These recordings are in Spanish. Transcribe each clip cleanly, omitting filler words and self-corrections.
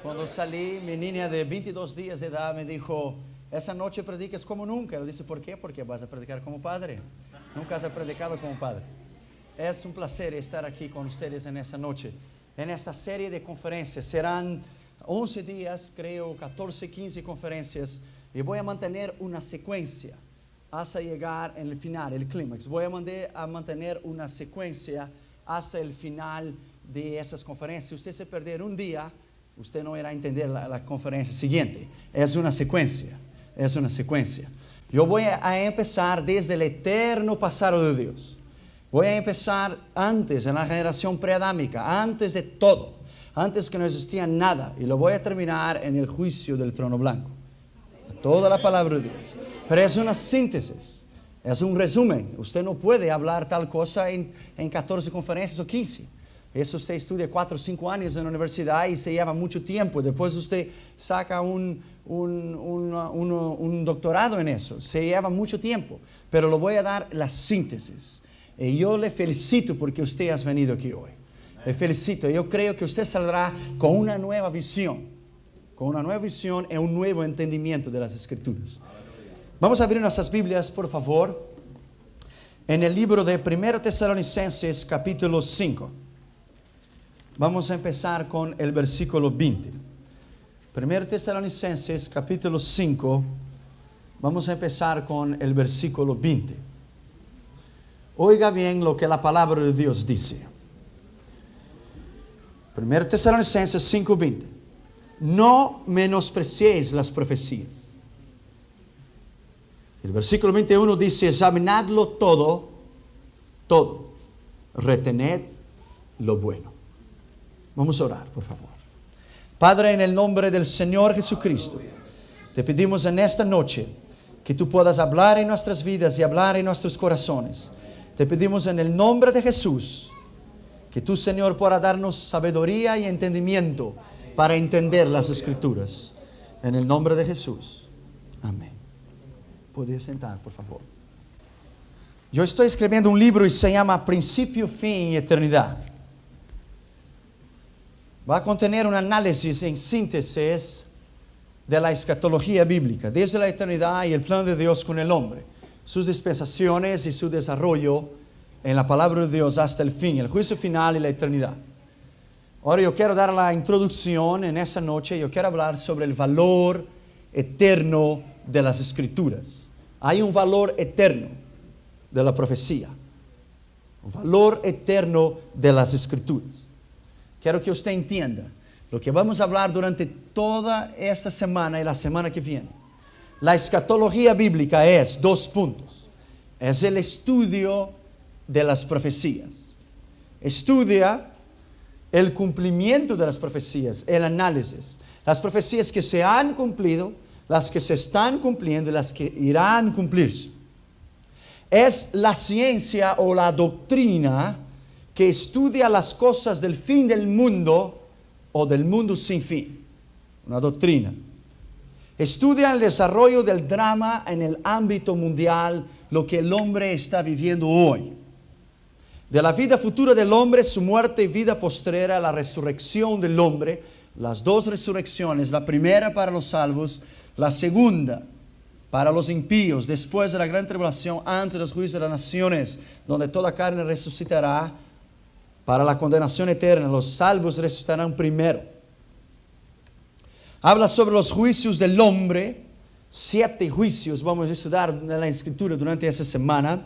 Cuando salí, mi niña de 22 días de edad me dijo, esa noche prediques como nunca. Yo dije, ¿por qué? Porque vas a predicar como padre. Nunca has predicado como padre. Es un placer estar aquí con ustedes en esta noche. En esta serie de conferencias serán 11 días, creo, 14, 15 conferencias. Y voy a mantener una secuencia hasta llegar en el final, el clímax. Voy a mantener una secuencia hasta el final de esas conferencias. Si usted se perder un día, usted no irá a entender la conferencia siguiente. Es una secuencia. Es una secuencia. Yo voy a empezar desde el eterno pasado de Dios. Voy a empezar antes, en la generación preadámica, antes de todo, antes que no existía nada. Y lo voy a terminar en el juicio del trono blanco. Toda la palabra de Dios. Pero es una síntesis, es un resumen. Usted no puede hablar tal cosa en 14 conferencias o 15. Eso usted estudia 4 o 5 años en la universidad y se lleva mucho tiempo. Después usted saca un doctorado en eso. Se lleva mucho tiempo. Pero le voy a dar la síntesis. Y yo le felicito porque usted ha venido aquí hoy. Le felicito. Yo creo que usted saldrá con una nueva visión. Con una nueva visión y un nuevo entendimiento de las Escrituras. Vamos a abrir nuestras Biblias, por favor. En el libro de 1 Tesalonicenses, capítulo 5. Vamos a empezar con el versículo 20. 1 Tesalonicenses capítulo 5. Vamos a empezar con el versículo 20. Oiga bien lo que la palabra de Dios dice. 1 Tesalonicenses 5:20. No menospreciéis las profecías. El versículo 21 dice, examinadlo todo, retened lo bueno. Vamos a orar, por favor. Padre, en el nombre del Señor Jesucristo, te pedimos en esta noche que tú puedas hablar en nuestras vidas y hablar en nuestros corazones. Te pedimos en el nombre de Jesús que tú, Señor, puedas darnos sabiduría y entendimiento para entender las Escrituras. En el nombre de Jesús. Amén. Podéis sentar, por favor. Yo estoy escribiendo un libro y se llama Principio, Fin y Eternidad. Va a contener un análisis en síntesis de la escatología bíblica, desde la eternidad y el plan de Dios con el hombre, sus dispensaciones y su desarrollo en la palabra de Dios hasta el fin, el juicio final y la eternidad. Ahora yo quiero dar la introducción en esa noche. Yo quiero hablar sobre el valor eterno de las Escrituras. Hay un valor eterno de la profecía, un valor eterno de las Escrituras. Quiero que usted entienda lo que vamos a hablar durante toda esta semana y la semana que viene. La escatología bíblica es 2 puntos. Es el estudio de las profecías. Estudia el cumplimiento de las profecías, el análisis. Las profecías que se han cumplido, las que se están cumpliendo y las que irán a cumplirse. Es la ciencia o la doctrina que estudia las cosas del fin del mundo o del mundo sin fin. Una doctrina. Estudia el desarrollo del drama en el ámbito mundial, lo que el hombre está viviendo hoy. De la vida futura del hombre, su muerte y vida postrera, la resurrección del hombre, las 2 resurrecciones, la primera para los salvos, la segunda para los impíos, después de la gran tribulación, antes de los juicios de las naciones, donde toda carne resucitará, para la condenación eterna. Los salvos resucitarán primero. Habla sobre los juicios del hombre. 7 juicios vamos a estudiar en la Escritura durante esa semana.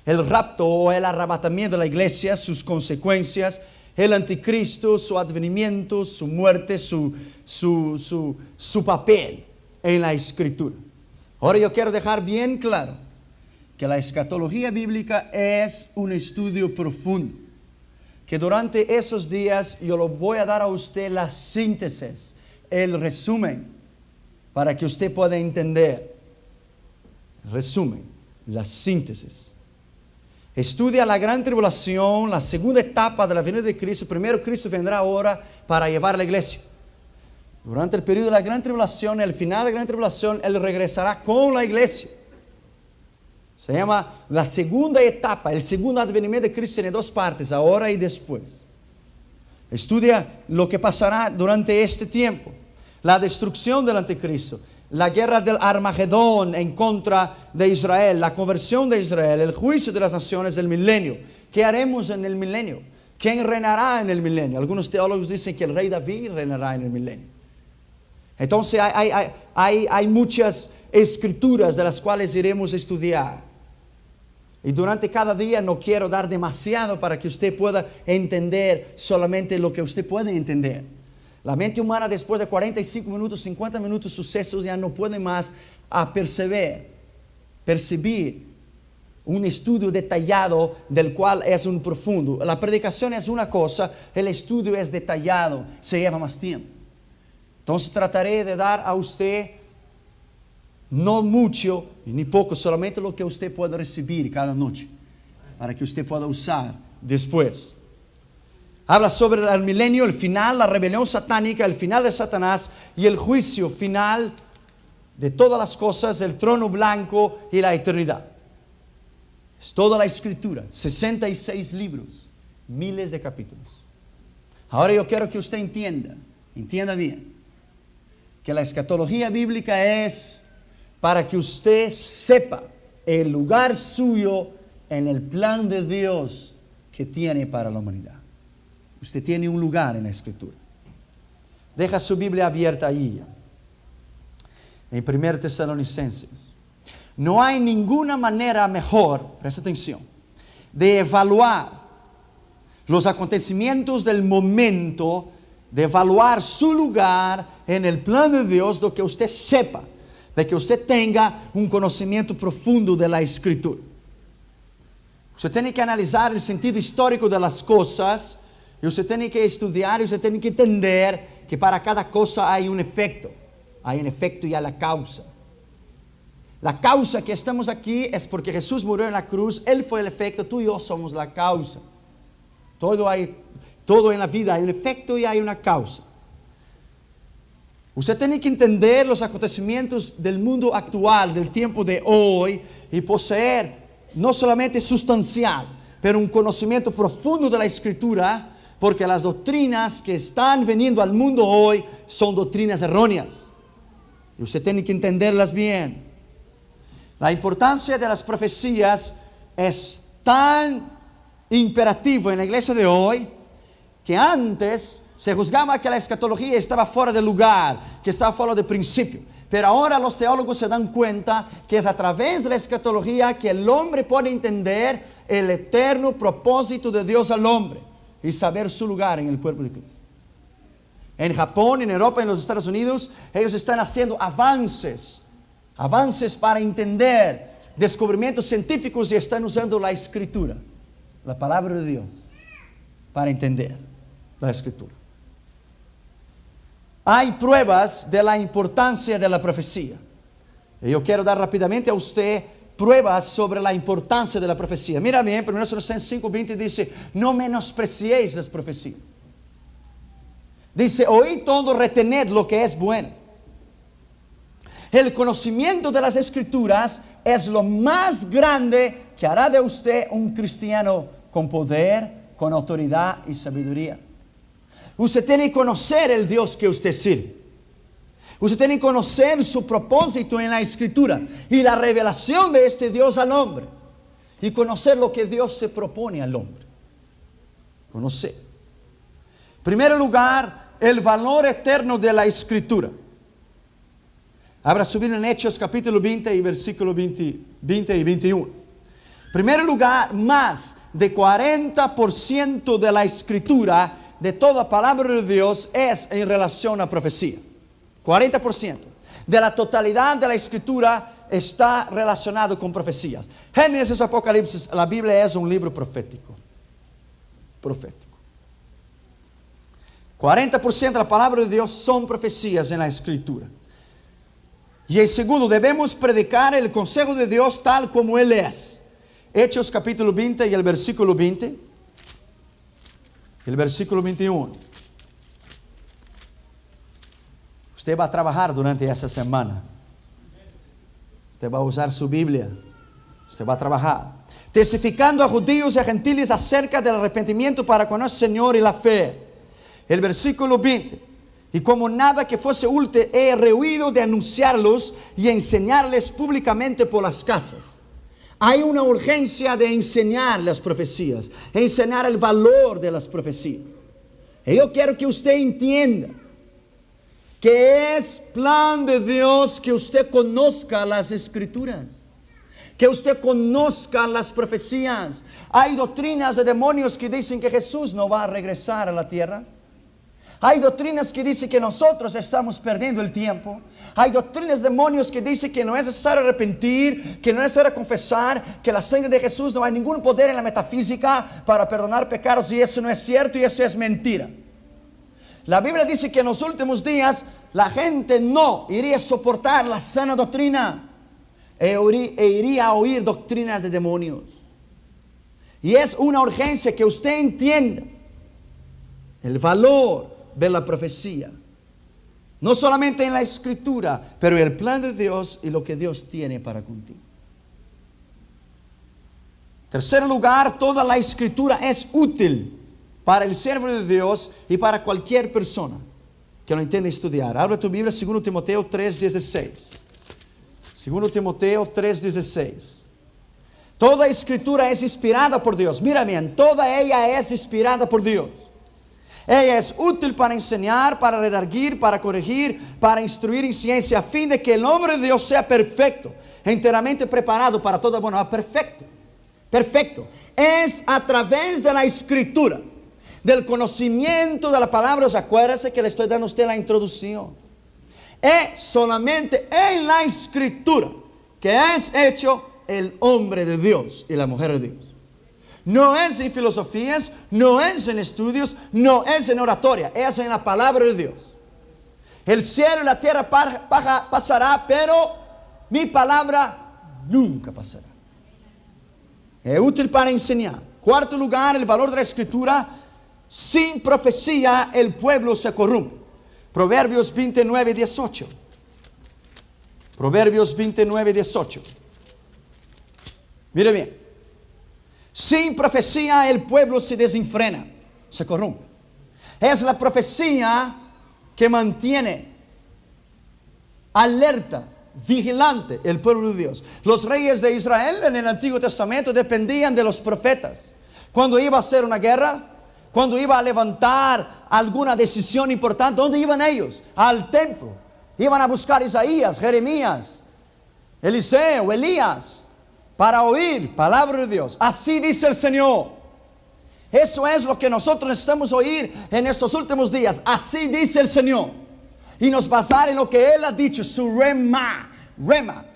El rapto o el arrebatamiento de la iglesia, sus consecuencias, el anticristo, su advenimiento, su muerte, su papel en la Escritura. Ahora yo quiero dejar bien claro que la escatología bíblica es un estudio profundo. Que durante esos días yo le voy a dar a usted la síntesis, el resumen, para que usted pueda entender. Resumen, la síntesis. Estudia la gran tribulación, la segunda etapa de la venida de Cristo. Primero Cristo vendrá ahora para llevar a la iglesia. Durante el periodo de la gran tribulación, el final de la gran tribulación, Él regresará con la iglesia. Se llama la segunda etapa, el segundo advenimiento de Cristo, tiene 2 partes, ahora y después. Estudia lo que pasará durante este tiempo. La destrucción del anticristo, la guerra del Armagedón en contra de Israel, la conversión de Israel, el juicio de las naciones del milenio. ¿Qué haremos en el milenio? ¿Quién reinará en el milenio? Algunos teólogos dicen que el rey David reinará en el milenio. Entonces hay muchas escrituras de las cuales iremos a estudiar. Y durante cada día no quiero dar demasiado para que usted pueda entender solamente lo que usted puede entender. La mente humana después de 45 minutos, 50 minutos sucesos ya no puede más percibir un estudio detallado del cual es un profundo. La predicación es una cosa, el estudio es detallado, se lleva más tiempo. Entonces trataré de dar a usted no mucho ni poco, solamente lo que usted pueda recibir cada noche, para que usted pueda usar después. Habla sobre el milenio, el final, la rebelión satánica, el final de Satanás y el juicio final de todas las cosas, el trono blanco y la eternidad. Es toda la escritura, 66 libros, miles de capítulos. Ahora yo quiero que usted entienda bien, que la escatología bíblica es para que usted sepa el lugar suyo en el plan de Dios que tiene para la humanidad. Usted tiene un lugar en la escritura. Deja su Biblia abierta ahí, en 1 Tesalonicenses. No hay ninguna manera mejor, presta atención, de evaluar los acontecimientos del momento, de evaluar su lugar en el plan de Dios, de que usted sepa, de que usted tenga un conocimiento profundo de la escritura. Usted tiene que analizar el sentido histórico de las cosas, y usted tiene que estudiar, y usted tiene que entender que para cada cosa hay un efecto. Hay un efecto y hay la causa. La causa que estamos aquí es porque Jesús murió en la cruz, Él fue el efecto, tú y yo somos la causa. Todo en la vida hay un efecto y hay una causa. Usted tiene que entender los acontecimientos del mundo actual, del tiempo de hoy, y poseer no solamente sustancial, pero un conocimiento profundo de la escritura, porque las doctrinas que están viniendo al mundo hoy son doctrinas erróneas. Y usted tiene que entenderlas bien. La importancia de las profecías es tan imperativo en la iglesia de hoy, que antes se juzgaba que la escatología estaba fuera de lugar, que estaba fuera de principio. Pero ahora los teólogos se dan cuenta que es a través de la escatología que el hombre puede entender el eterno propósito de Dios al hombre y saber su lugar en el cuerpo de Cristo. En Japón, en Europa, en los Estados Unidos, ellos están haciendo avances para entender descubrimientos científicos y están usando la escritura, la palabra de Dios, para entender la escritura. Hay pruebas de la importancia de la profecía. Y yo quiero dar rápidamente a usted pruebas sobre la importancia de la profecía. Mira bien, 1 Tesalonicenses 5:20 dice: no menospreciéis las profecías. Dice: oíd todo, retened lo que es bueno. El conocimiento de las escrituras es lo más grande que hará de usted un cristiano con poder, con autoridad y sabiduría. Usted tiene que conocer el Dios que usted sirve. Usted tiene que conocer su propósito en la escritura y la revelación de este Dios al hombre. Y conocer lo que Dios se propone al hombre. Conocer. En primer lugar, el valor eterno de la escritura. Abra su Biblia en Hechos capítulo 20 y versículo 20 y 21. En primer lugar, más de 40% de la escritura, de toda palabra de Dios, es en relación a profecía. 40% de la totalidad de la escritura está relacionado con profecías. Génesis, Apocalipsis, la Biblia es un libro profético. 40% de la palabra de Dios son profecías en la escritura. Y en segundo, debemos predicar el consejo de Dios tal como Él es. Hechos capítulo 20 y el versículo 20. El versículo 21. Usted va a trabajar durante esta semana. Usted va a usar su Biblia. Usted va a trabajar. Testificando a judíos y a gentiles acerca del arrepentimiento para con el Señor y la fe. el versículo 20. Y como nada que fuese útil, he rehuido de anunciarlos y enseñarles públicamente por las casas. Hay una urgencia de enseñar las profecías, enseñar el valor de las profecías. Y yo quiero que usted entienda que es plan de Dios que usted conozca las escrituras, que usted conozca las profecías. Hay doctrinas de demonios que dicen que Jesús no va a regresar a la tierra. Hay doctrinas que dicen que nosotros estamos perdiendo el tiempo. Hay doctrinas de demonios que dicen que no es necesario arrepentir, que no es necesario confesar, que la sangre de Jesús no hay ningún poder en la metafísica para perdonar pecados, y eso no es cierto y eso es mentira. La Biblia dice que en los últimos días la gente no iría a soportar la sana doctrina e iría a oír doctrinas de demonios. Y es una urgencia que usted entienda el valor de la profecía, no solamente en la escritura, pero en el plan de Dios y lo que Dios tiene para contigo. Tercer lugar, toda la escritura es útil para el siervo de Dios y para cualquier persona que lo entienda estudiar. Abra tu Biblia, 2 Timoteo 3:16. 2 Timoteo 3:16. Toda escritura es inspirada por Dios. Mira bien, toda ella es inspirada por Dios. Ella es útil para enseñar, para redarguir, para corregir, para instruir en ciencia, a fin de que el hombre de Dios sea perfecto, enteramente preparado para toda buena obra. Perfecto, perfecto. Es a través de la escritura, del conocimiento de la palabra. Acuérdese que le estoy dando a usted la introducción. Es solamente en la escritura que es hecho el hombre de Dios y la mujer de Dios. No es en filosofías, no es en estudios, no es en oratoria, es en la palabra de Dios. El cielo y la tierra pasará, pero mi palabra nunca pasará. Es útil para enseñar. Cuarto lugar, el valor de la escritura. Sin profecía el pueblo se corrompe. Proverbios 29:18. Proverbios 29:18. Mire bien. Sin profecía el pueblo se desenfrena, se corrompe. Es la profecía que mantiene alerta, vigilante el pueblo de Dios. Los reyes de Israel en el Antiguo Testamento dependían de los profetas. Cuando iba a hacer una guerra, cuando iba a levantar alguna decisión importante, ¿dónde iban ellos? Al templo. Iban a buscar Isaías, Jeremías, Eliseo, Elías, para oír palabra de Dios. Así dice el Señor. Eso es lo que nosotros necesitamos oír en estos últimos días. Así dice el Señor. Y nos basar en lo que Él ha dicho, su rema,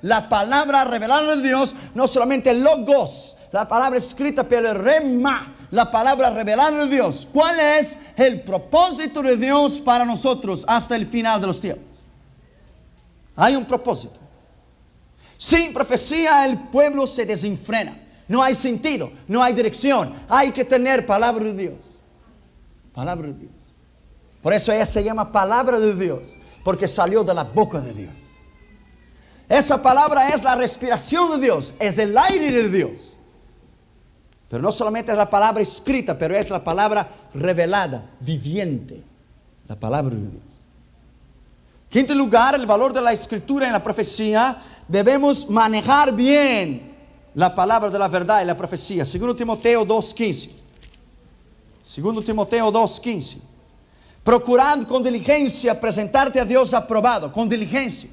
la palabra revelada de Dios, no solamente el logos, la palabra escrita, pero el rema, la palabra revelada de Dios. ¿Cuál es el propósito de Dios para nosotros hasta el final de los tiempos? Hay un propósito. Sin profecía el pueblo se desenfrena. No hay sentido, no hay dirección. Hay que tener palabra de Dios. Palabra de Dios. Por eso ella se llama palabra de Dios, porque salió de la boca de Dios. Esa palabra es la respiración de Dios, es el aire de Dios. Pero no solamente es la palabra escrita, pero es la palabra revelada, viviente. La palabra de Dios. Quinto lugar, el valor de la escritura en la profecía. Debemos manejar bien la palabra de la verdad y la profecía. 2 Timoteo 2:15. 2 Timoteo 2:15. Procurando con diligencia presentarte a Dios aprobado, con diligencia,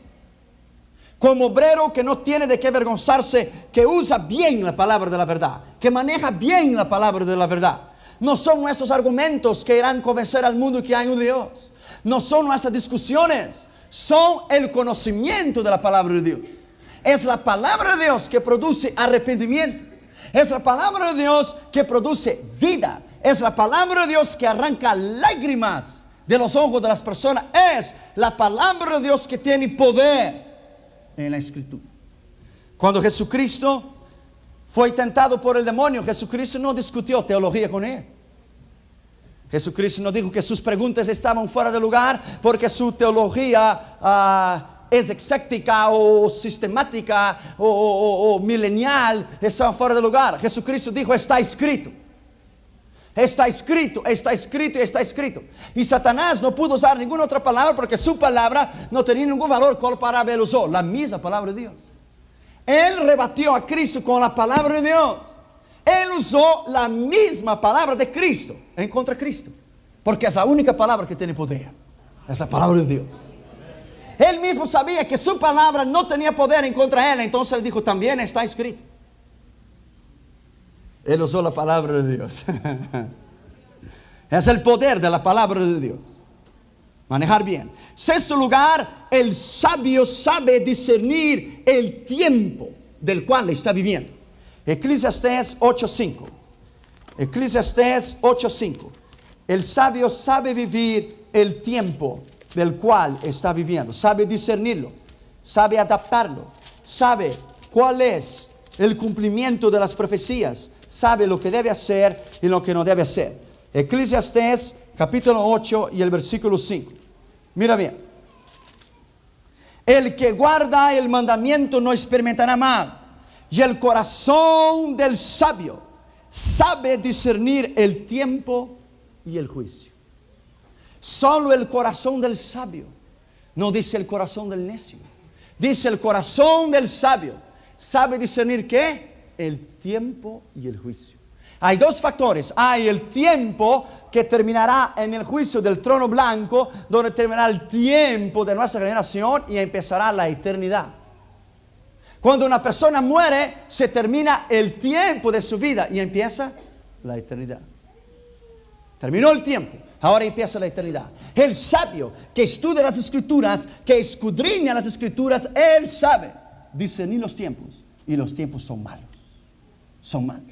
como obrero que no tiene de qué avergonzarse, que usa bien la palabra de la verdad, que maneja bien la palabra de la verdad. No son nuestros argumentos que irán a convencer al mundo que hay un Dios. No son nuestras discusiones, son el conocimiento de la palabra de Dios. Es la palabra de Dios que produce arrepentimiento. Es la palabra de Dios que produce vida. Es la palabra de Dios que arranca lágrimas de los ojos de las personas. Es la palabra de Dios que tiene poder en la escritura. Cuando Jesucristo fue tentado por el demonio, Jesucristo no discutió teología con él. Jesucristo no dijo que sus preguntas estaban fuera de lugar porque su teología es exéctica o sistemática o milenial, está fuera de lugar. Jesucristo dijo, está escrito. Está escrito, está escrito y está escrito. Y Satanás no pudo usar ninguna otra palabra porque su palabra no tenía ningún valor. ¿Cuál palabra él usó? La misma palabra de Dios. Él rebatió a Cristo con la palabra de Dios. Él usó la misma palabra de Cristo en contra de Cristo. Porque es la única palabra que tiene poder. Es la palabra de Dios. Él mismo sabía que su palabra no tenía poder en contra de él. Entonces él dijo, también está escrito. Él usó la palabra de Dios. Es el poder de la palabra de Dios. Manejar bien. Sexto lugar, el sabio sabe discernir el tiempo del cual está viviendo. Eclesiastés 8:5. Eclesiastés 8:5. El sabio sabe vivir el tiempo del cual está viviendo. Sabe discernirlo. Sabe adaptarlo. Sabe cuál es el cumplimiento de las profecías. Sabe lo que debe hacer y lo que no debe hacer. Eclesiastés capítulo 8 y el versículo 5. Mira bien. El que guarda el mandamiento no experimentará mal. Y el corazón del sabio sabe discernir el tiempo y el juicio. Solo el corazón del sabio. No dice el corazón del necio. Dice el corazón del sabio. ¿Sabe discernir qué? El tiempo y el juicio. Hay dos factores. Hay el tiempo que terminará en el juicio del trono blanco, donde terminará el tiempo de nuestra generación y empezará la eternidad. Cuando una persona muere, se termina el tiempo de su vida y empieza la eternidad. Terminó el tiempo, ahora empieza la eternidad. El sabio que estudia las escrituras, que escudriña las escrituras, él sabe discernir los tiempos. Y los tiempos son malos. Son malos.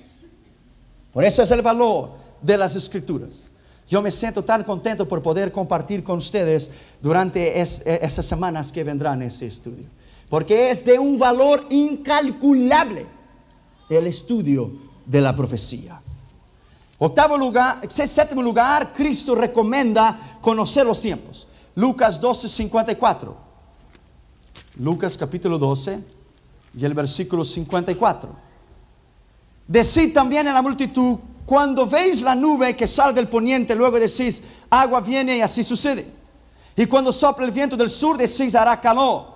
Por eso es el valor de las escrituras. Yo me siento tan contento por poder compartir con ustedes durante esas semanas que vendrán ese estudio. Porque es de un valor incalculable el estudio de la profecía. Séptimo lugar, Cristo recomienda conocer los tiempos. Lucas 12:54. Lucas capítulo 12 y el versículo 54. Decid también a la multitud, cuando veis la nube que sale del poniente, luego decís, agua viene, y así sucede. Y cuando sopla el viento del sur, decís, hará calor.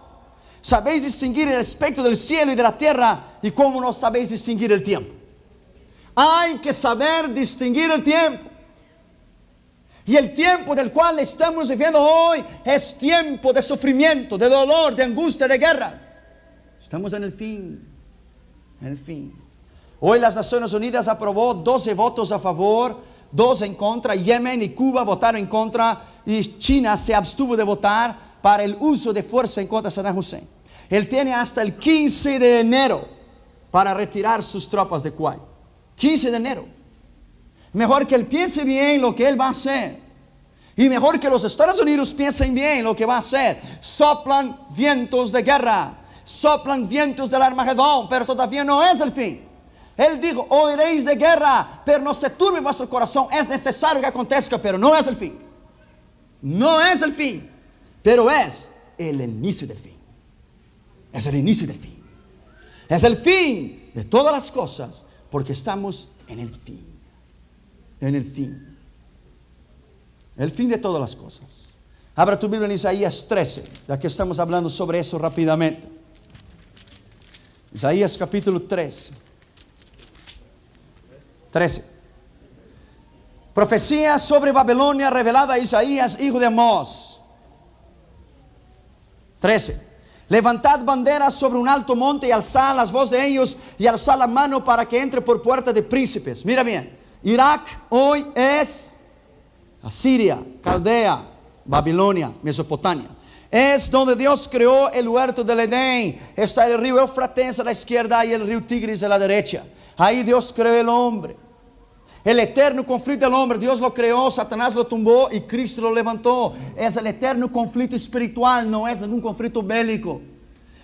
Sabéis distinguir el aspecto del cielo y de la tierra, y cómo no sabéis distinguir el tiempo. Hay que saber distinguir el tiempo. Y el tiempo del cual estamos viviendo hoy es tiempo de sufrimiento, de dolor, de angustia, de guerras. Estamos en el fin. En el fin. Hoy las Naciones Unidas aprobó 12 votos a favor, 2 en contra. Yemen y Cuba votaron en contra y China se abstuvo de votar para el uso de fuerza en contra de Saddam Hussein. Él tiene hasta el 15 de enero para retirar sus tropas de Kuwait. 15 de enero. Mejor que él piense bien lo que él va a hacer. Y mejor que los Estados Unidos piensen bien lo que va a hacer. Soplan vientos de guerra. Soplan vientos del Armagedón, pero todavía no es el fin. Él dijo, oiréis de guerra, pero no se turbe vuestro corazón. Es necesario que acontezca, pero no es el fin. No es el fin, pero es el inicio del fin. Es el inicio del fin. Es el fin de todas las cosas, porque estamos en el fin. En el fin. El fin de todas las cosas. Abra tu Biblia en Isaías 13, ya que estamos hablando sobre eso rápidamente. Isaías capítulo 13. Profecía sobre Babilonia revelada a Isaías, hijo de Amós. 13. Levantad banderas sobre un alto monte y alzad las voces de ellos y alzad la mano para que entre por puerta de príncipes. Mira bien, Irak hoy es Asiria, Caldea, Babilonia, Mesopotamia. Es donde Dios creó el huerto del Edén. Está el río Éufrates a la izquierda y el río Tigris a la derecha. Ahí Dios creó el hombre. El eterno conflicto del hombre, Dios lo creó, Satanás lo tumbó y Cristo lo levantó. Es el eterno conflicto espiritual, no es ningún conflicto bélico.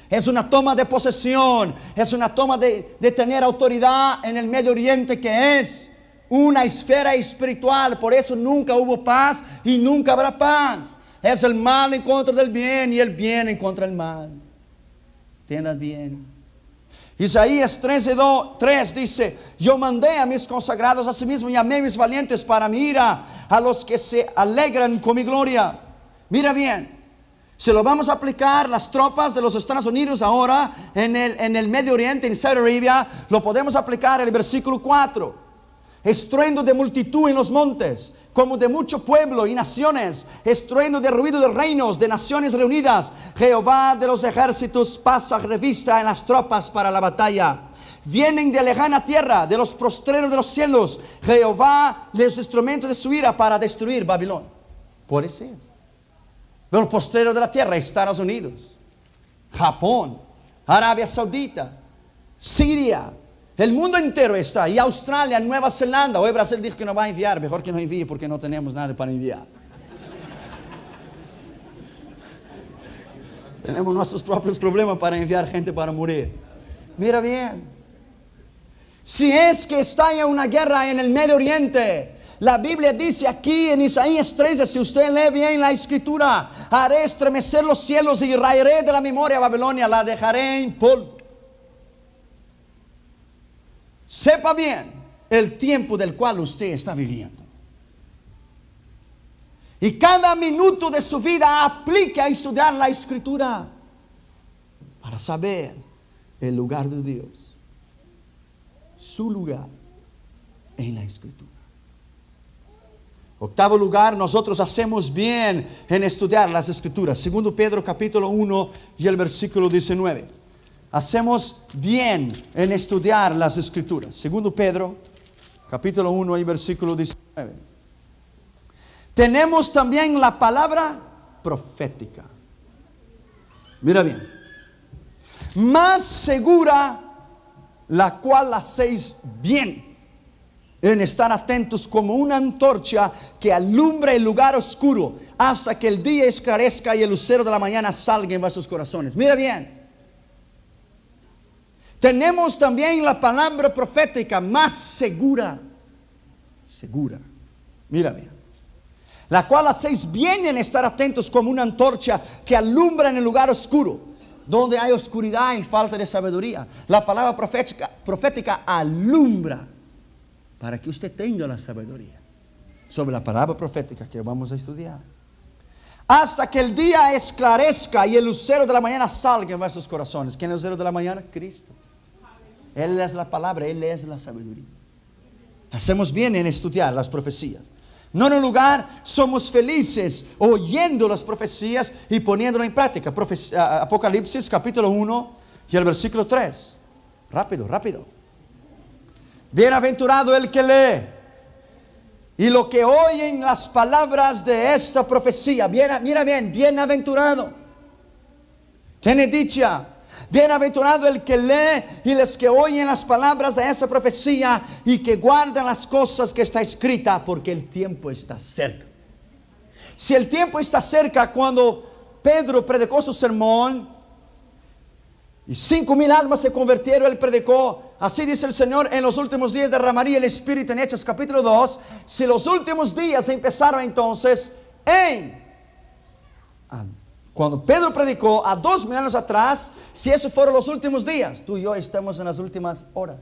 Es una toma de posesión, es una toma de tener autoridad en el Medio Oriente, que es una esfera espiritual. Por eso nunca hubo paz y nunca habrá paz. Es el mal en contra del bien y el bien en contra del mal. Entiendas bien. Isaías 13:3 dice: yo mandé a mis consagrados a sí mismo y llamé a mis valientes para mi ira, a los que se alegran con mi gloria. Mira bien, si lo vamos a aplicar las tropas de los Estados Unidos ahora en el Medio Oriente, en Saudi Arabia, lo podemos aplicar en el versículo 4. Estruendo de multitud en los montes, como de mucho pueblo y naciones, estruendo de ruido de reinos, de naciones reunidas. Jehová de los ejércitos pasa revista en las tropas para la batalla. Vienen de lejana tierra, de los postreros de los cielos. Jehová los instrumentos de su ira para destruir Babilonia. Puede ser. De los postreros de la tierra, Estados Unidos, Japón, Arabia Saudita, Siria. El mundo entero está, y Australia, Nueva Zelanda. Hoy Brasil dijo que no va a enviar, mejor que no envíe porque no tenemos nada para enviar. Tenemos nuestros propios problemas para enviar gente para morir. Mira bien, si es que está en una guerra en el Medio Oriente, la Biblia dice aquí en Isaías 13, si usted lee bien la escritura: haré estremecer los cielos y raeré de la memoria a Babilonia, la dejaré en polvo. Sepa bien el tiempo del cual usted está viviendo. Y cada minuto de su vida aplique a estudiar la escritura para saber el lugar de Dios, su lugar en la escritura. Octavo lugar, nosotros hacemos bien en estudiar las escrituras. Segundo Pedro capítulo 1 y el versículo 19. Hacemos bien en estudiar las escrituras. Segundo Pedro, capítulo 1 y versículo 19. Tenemos también la palabra profética. Mira bien. Más segura, la cual hacéis bien en estar atentos como una antorcha que alumbra el lugar oscuro hasta que el día esclarezca y el lucero de la mañana salga en vuestros corazones. Mira bien. Tenemos también la palabra profética más segura. Segura. Mira bien. La cual hacéis bien en estar atentos como una antorcha que alumbra en el lugar oscuro, donde hay oscuridad y falta de sabiduría. La palabra profética alumbra para que usted tenga la sabiduría sobre la palabra profética que vamos a estudiar. Hasta que el día esclarezca y el lucero de la mañana salga en vuestros corazones. ¿Quién es el lucero de la mañana? Cristo. Él es la palabra, Él es la sabiduría. Hacemos bien en estudiar las profecías. No en un lugar, somos felices oyendo las profecías y poniéndolas en práctica. Apocalipsis capítulo 1 y el versículo 3. Rápido, rápido. Bienaventurado el que lee y lo que oyen las palabras de esta profecía. Mira bien, bienaventurado. Tiene dicha. Bienaventurado el que lee y los que oyen las palabras de esa profecía y que guardan las cosas que está escrita, porque el tiempo está cerca. Si el tiempo está cerca, cuando Pedro predicó su sermón y 5,000 almas se convirtieron, él predicó: así dice el Señor, en los últimos días derramaría el Espíritu, en Hechos capítulo 2. Si los últimos días empezaron entonces cuando Pedro predicó a 2,000 años atrás, si esos fueron los últimos días, tú y yo estamos en las últimas horas.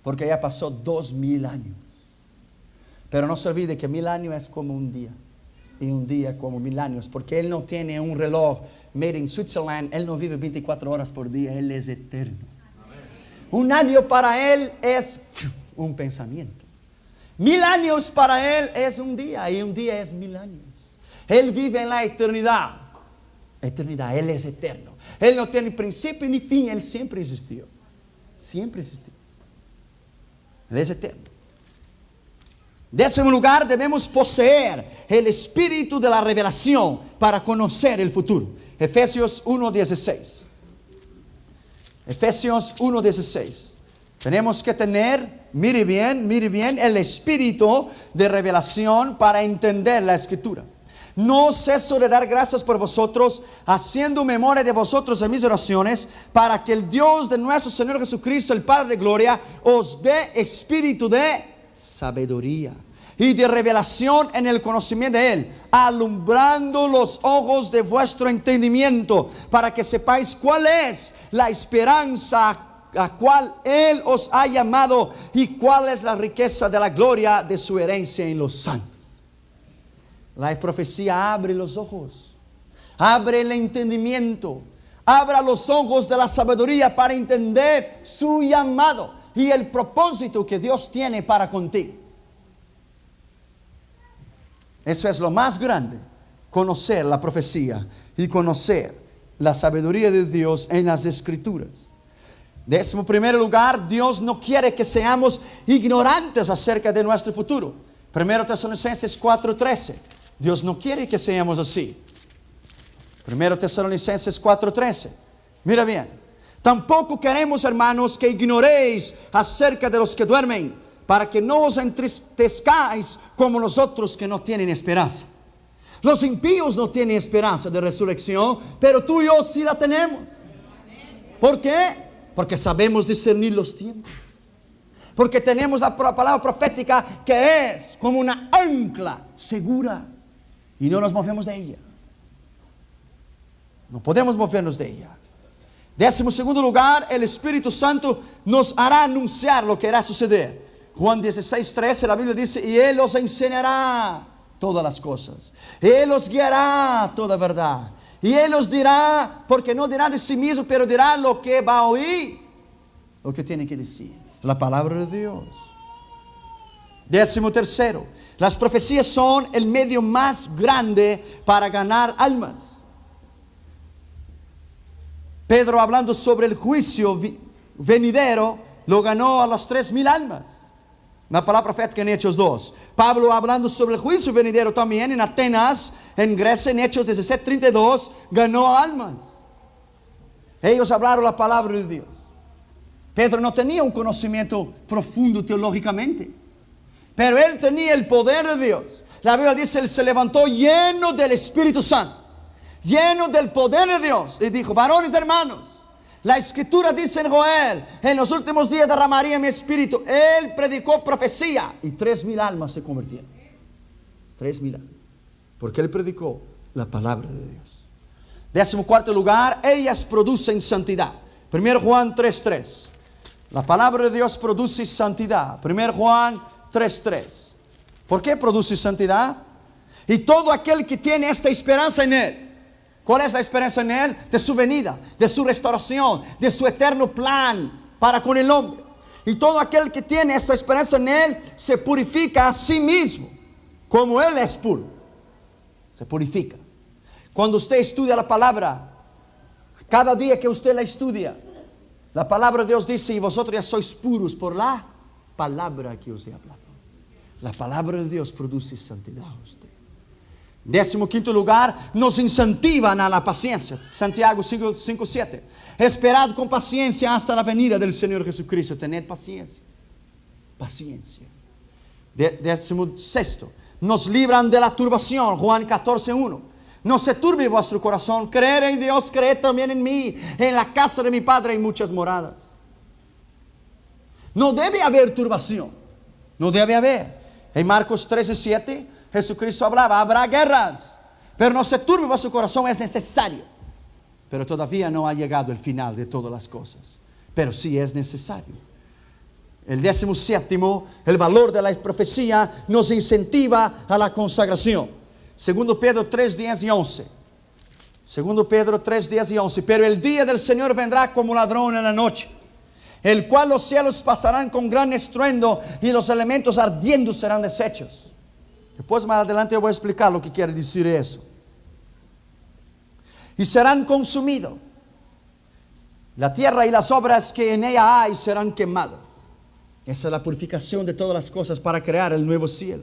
Porque ya pasó 2,000 años. Pero no se olvide que 1,000 años es como un día. Y un día como 1,000 años. Porque Él no tiene un reloj made in Switzerland. Él no vive 24 horas por día. Él es eterno. Un año para Él es un pensamiento. 1,000 años para Él es un día. Y un día es 1,000 años. Él vive en la eternidad. Eternidad, Él es eterno. Él no tiene principio ni fin. Él siempre existió. Siempre existió. Él es eterno. Décimo lugar, debemos poseer el espíritu de la revelación para conocer el futuro. Efesios 1:16. Efesios 1:16. Tenemos que tener, mire bien, el espíritu de revelación para entender la escritura. No ceso de dar gracias por vosotros, haciendo memoria de vosotros en mis oraciones, para que el Dios de nuestro Señor Jesucristo, el Padre de gloria, os dé espíritu de sabiduría y de revelación en el conocimiento de Él, alumbrando los ojos de vuestro entendimiento, para que sepáis cuál es la esperanza a cual Él os ha llamado y cuál es la riqueza de la gloria de su herencia en los santos. La profecía abre los ojos, abre el entendimiento, abra los ojos de la sabiduría para entender su llamado y el propósito que Dios tiene para contigo. Eso es lo más grande, conocer la profecía y conocer la sabiduría de Dios en las Escrituras. En primer lugar, Dios no quiere que seamos ignorantes acerca de nuestro futuro. 1 Tesalonicenses 4:13. Dios no quiere que seamos así. 1 Tesalonicenses 4:13. Mira bien. Tampoco queremos, hermanos, que ignoréis acerca de los que duermen, para que no os entristezcáis como los otros que no tienen esperanza. Los impíos no tienen esperanza de resurrección, pero tú y yo sí la tenemos. ¿Por qué? Porque sabemos discernir los tiempos. Porque tenemos la palabra profética que es como una ancla segura y no nos movemos de ella. No podemos movernos de ella. 12º lugar, el Espíritu Santo nos hará anunciar lo que irá a suceder. Juan 16:13, la Biblia dice: y Él os enseñará todas las cosas. Él os guiará a toda verdad. Y Él os dirá, porque no dirá de sí mismo, pero dirá lo que va a oír, lo que tiene que decir. La palabra de Dios. 13º, las profecías son el medio más grande para ganar almas. Pedro, hablando sobre el juicio venidero, lo ganó a las 3,000 almas. La palabra profética en Hechos 2. Pablo, hablando sobre el juicio venidero también en Atenas, en Grecia, en Hechos 17:32, ganó almas. Ellos hablaron la palabra de Dios. Pedro no tenía un conocimiento profundo teológicamente, pero él tenía el poder de Dios. La Biblia dice: él se levantó lleno del Espíritu Santo, lleno del poder de Dios, y dijo: varones hermanos, la Escritura dice en Joel: en los últimos días derramaría mi espíritu. Él predicó profecía y 3,000 almas se convirtieron. 3,000 almas, porque él predicó la palabra de Dios. 14º lugar, ellas producen santidad. 1 Juan 3:3. La palabra de Dios produce santidad. 1 Juan 3:3. ¿Por qué produce santidad? Y todo aquel que tiene esta esperanza en Él. ¿Cuál es la esperanza en Él? De su venida, de su restauración, de su eterno plan para con el hombre. Y todo aquel que tiene esta esperanza en Él se purifica a sí mismo, como Él es puro. Se purifica. Cuando usted estudia la palabra, cada día que usted la estudia, la palabra de Dios dice: y vosotros ya sois puros por la palabra que os he hablado. La palabra de Dios produce santidad a usted. 15º lugar, nos incentivan a la paciencia. Santiago 5:7. Esperad con paciencia hasta la venida del Señor Jesucristo. Tened paciencia. Paciencia. 16º, nos libran de la turbación. Juan 14:1. No se turbe vuestro corazón. Creer en Dios, creed también en mí. En la casa de mi Padre hay muchas moradas. No debe haber turbación. No debe haber. En Marcos 13:7, Jesucristo hablaba: habrá guerras, pero no se turbe vuestro corazón, es necesario. Pero todavía no ha llegado el final de todas las cosas. Pero sí es necesario. El 17º, el valor de la profecía nos incentiva a la consagración. 2 Pedro 3:10 y 11. 2 Pedro 3:10 y 11. Pero el día del Señor vendrá como ladrón en la noche, el cual los cielos pasarán con gran estruendo y los elementos ardiendo serán deshechos. Después, más adelante, yo voy a explicar lo que quiere decir eso. Y serán consumidos. La tierra y las obras que en ella hay serán quemadas. Esa es la purificación de todas las cosas para crear el nuevo cielo.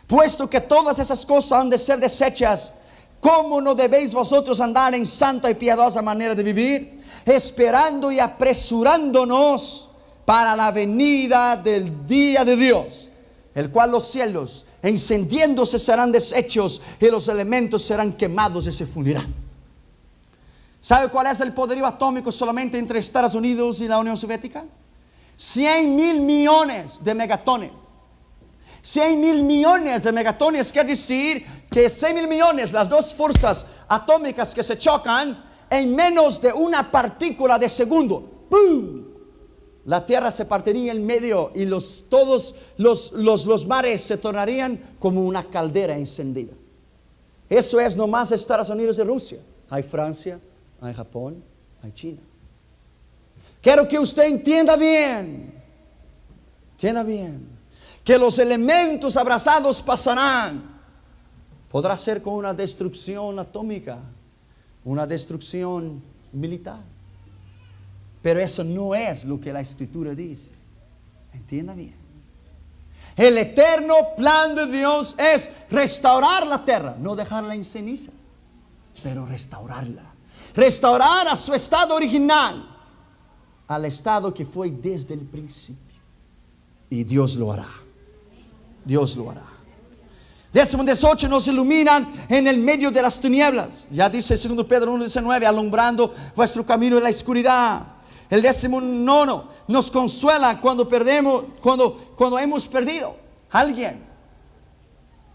Puesto que todas esas cosas han de ser deshechas, ¿cómo no debéis vosotros andar en santa y piadosa manera de vivir? Esperando y apresurándonos para la venida del día de Dios, el cual los cielos encendiéndose serán deshechos y los elementos serán quemados y se fundirán. ¿Sabe cuál es el poderío atómico solamente entre Estados Unidos y la Unión Soviética? 100,000 millones de megatones. 100,000 millones de megatones quiere decir que 100,000 millones, las dos fuerzas atómicas que se chocan en menos de una partícula de segundo. ¡Pum! La tierra se partiría en medio y todos los mares se tornarían como una caldera encendida. Eso es nomás Estados Unidos y Rusia. Hay Francia, hay Japón, hay China. Quiero que usted entienda bien. Entienda bien. Que los elementos abrazados pasarán. Podrá ser con una destrucción atómica, una destrucción militar. Pero eso no es lo que la Escritura dice. Entienda bien. El eterno plan de Dios es restaurar la tierra, no dejarla en ceniza, pero restaurarla. Restaurar a su estado original, al estado que fue desde el principio. Y Dios lo hará. Dios lo hará. 18 nos iluminan en el medio de las tinieblas. Ya dice 2 Pedro 1:19, alumbrando vuestro camino en la oscuridad. El 19 nos consuela cuando hemos perdido a alguien,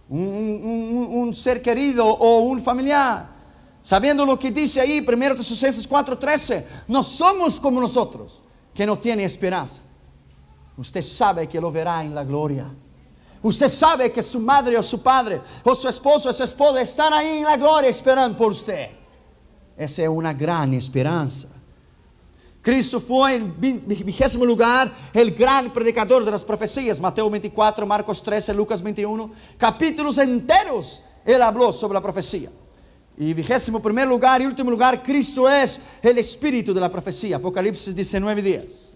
un ser querido o un familiar. Sabiendo lo que dice ahí, 1 Tesalonicenses 4:13, no somos como nosotros, que no tiene esperanza. Usted sabe que lo verá en la gloria. Usted sabe que su madre o su padre, o su esposo o su esposa están ahí en la gloria esperando por usted. Esa es una gran esperanza. Cristo fue en 20º lugar el gran predicador de las profecías. Mateo 24, Marcos 13, Lucas 21. Capítulos enteros Él habló sobre la profecía. Y 21º lugar y último lugar, Cristo es el espíritu de la profecía. Apocalipsis 19:10.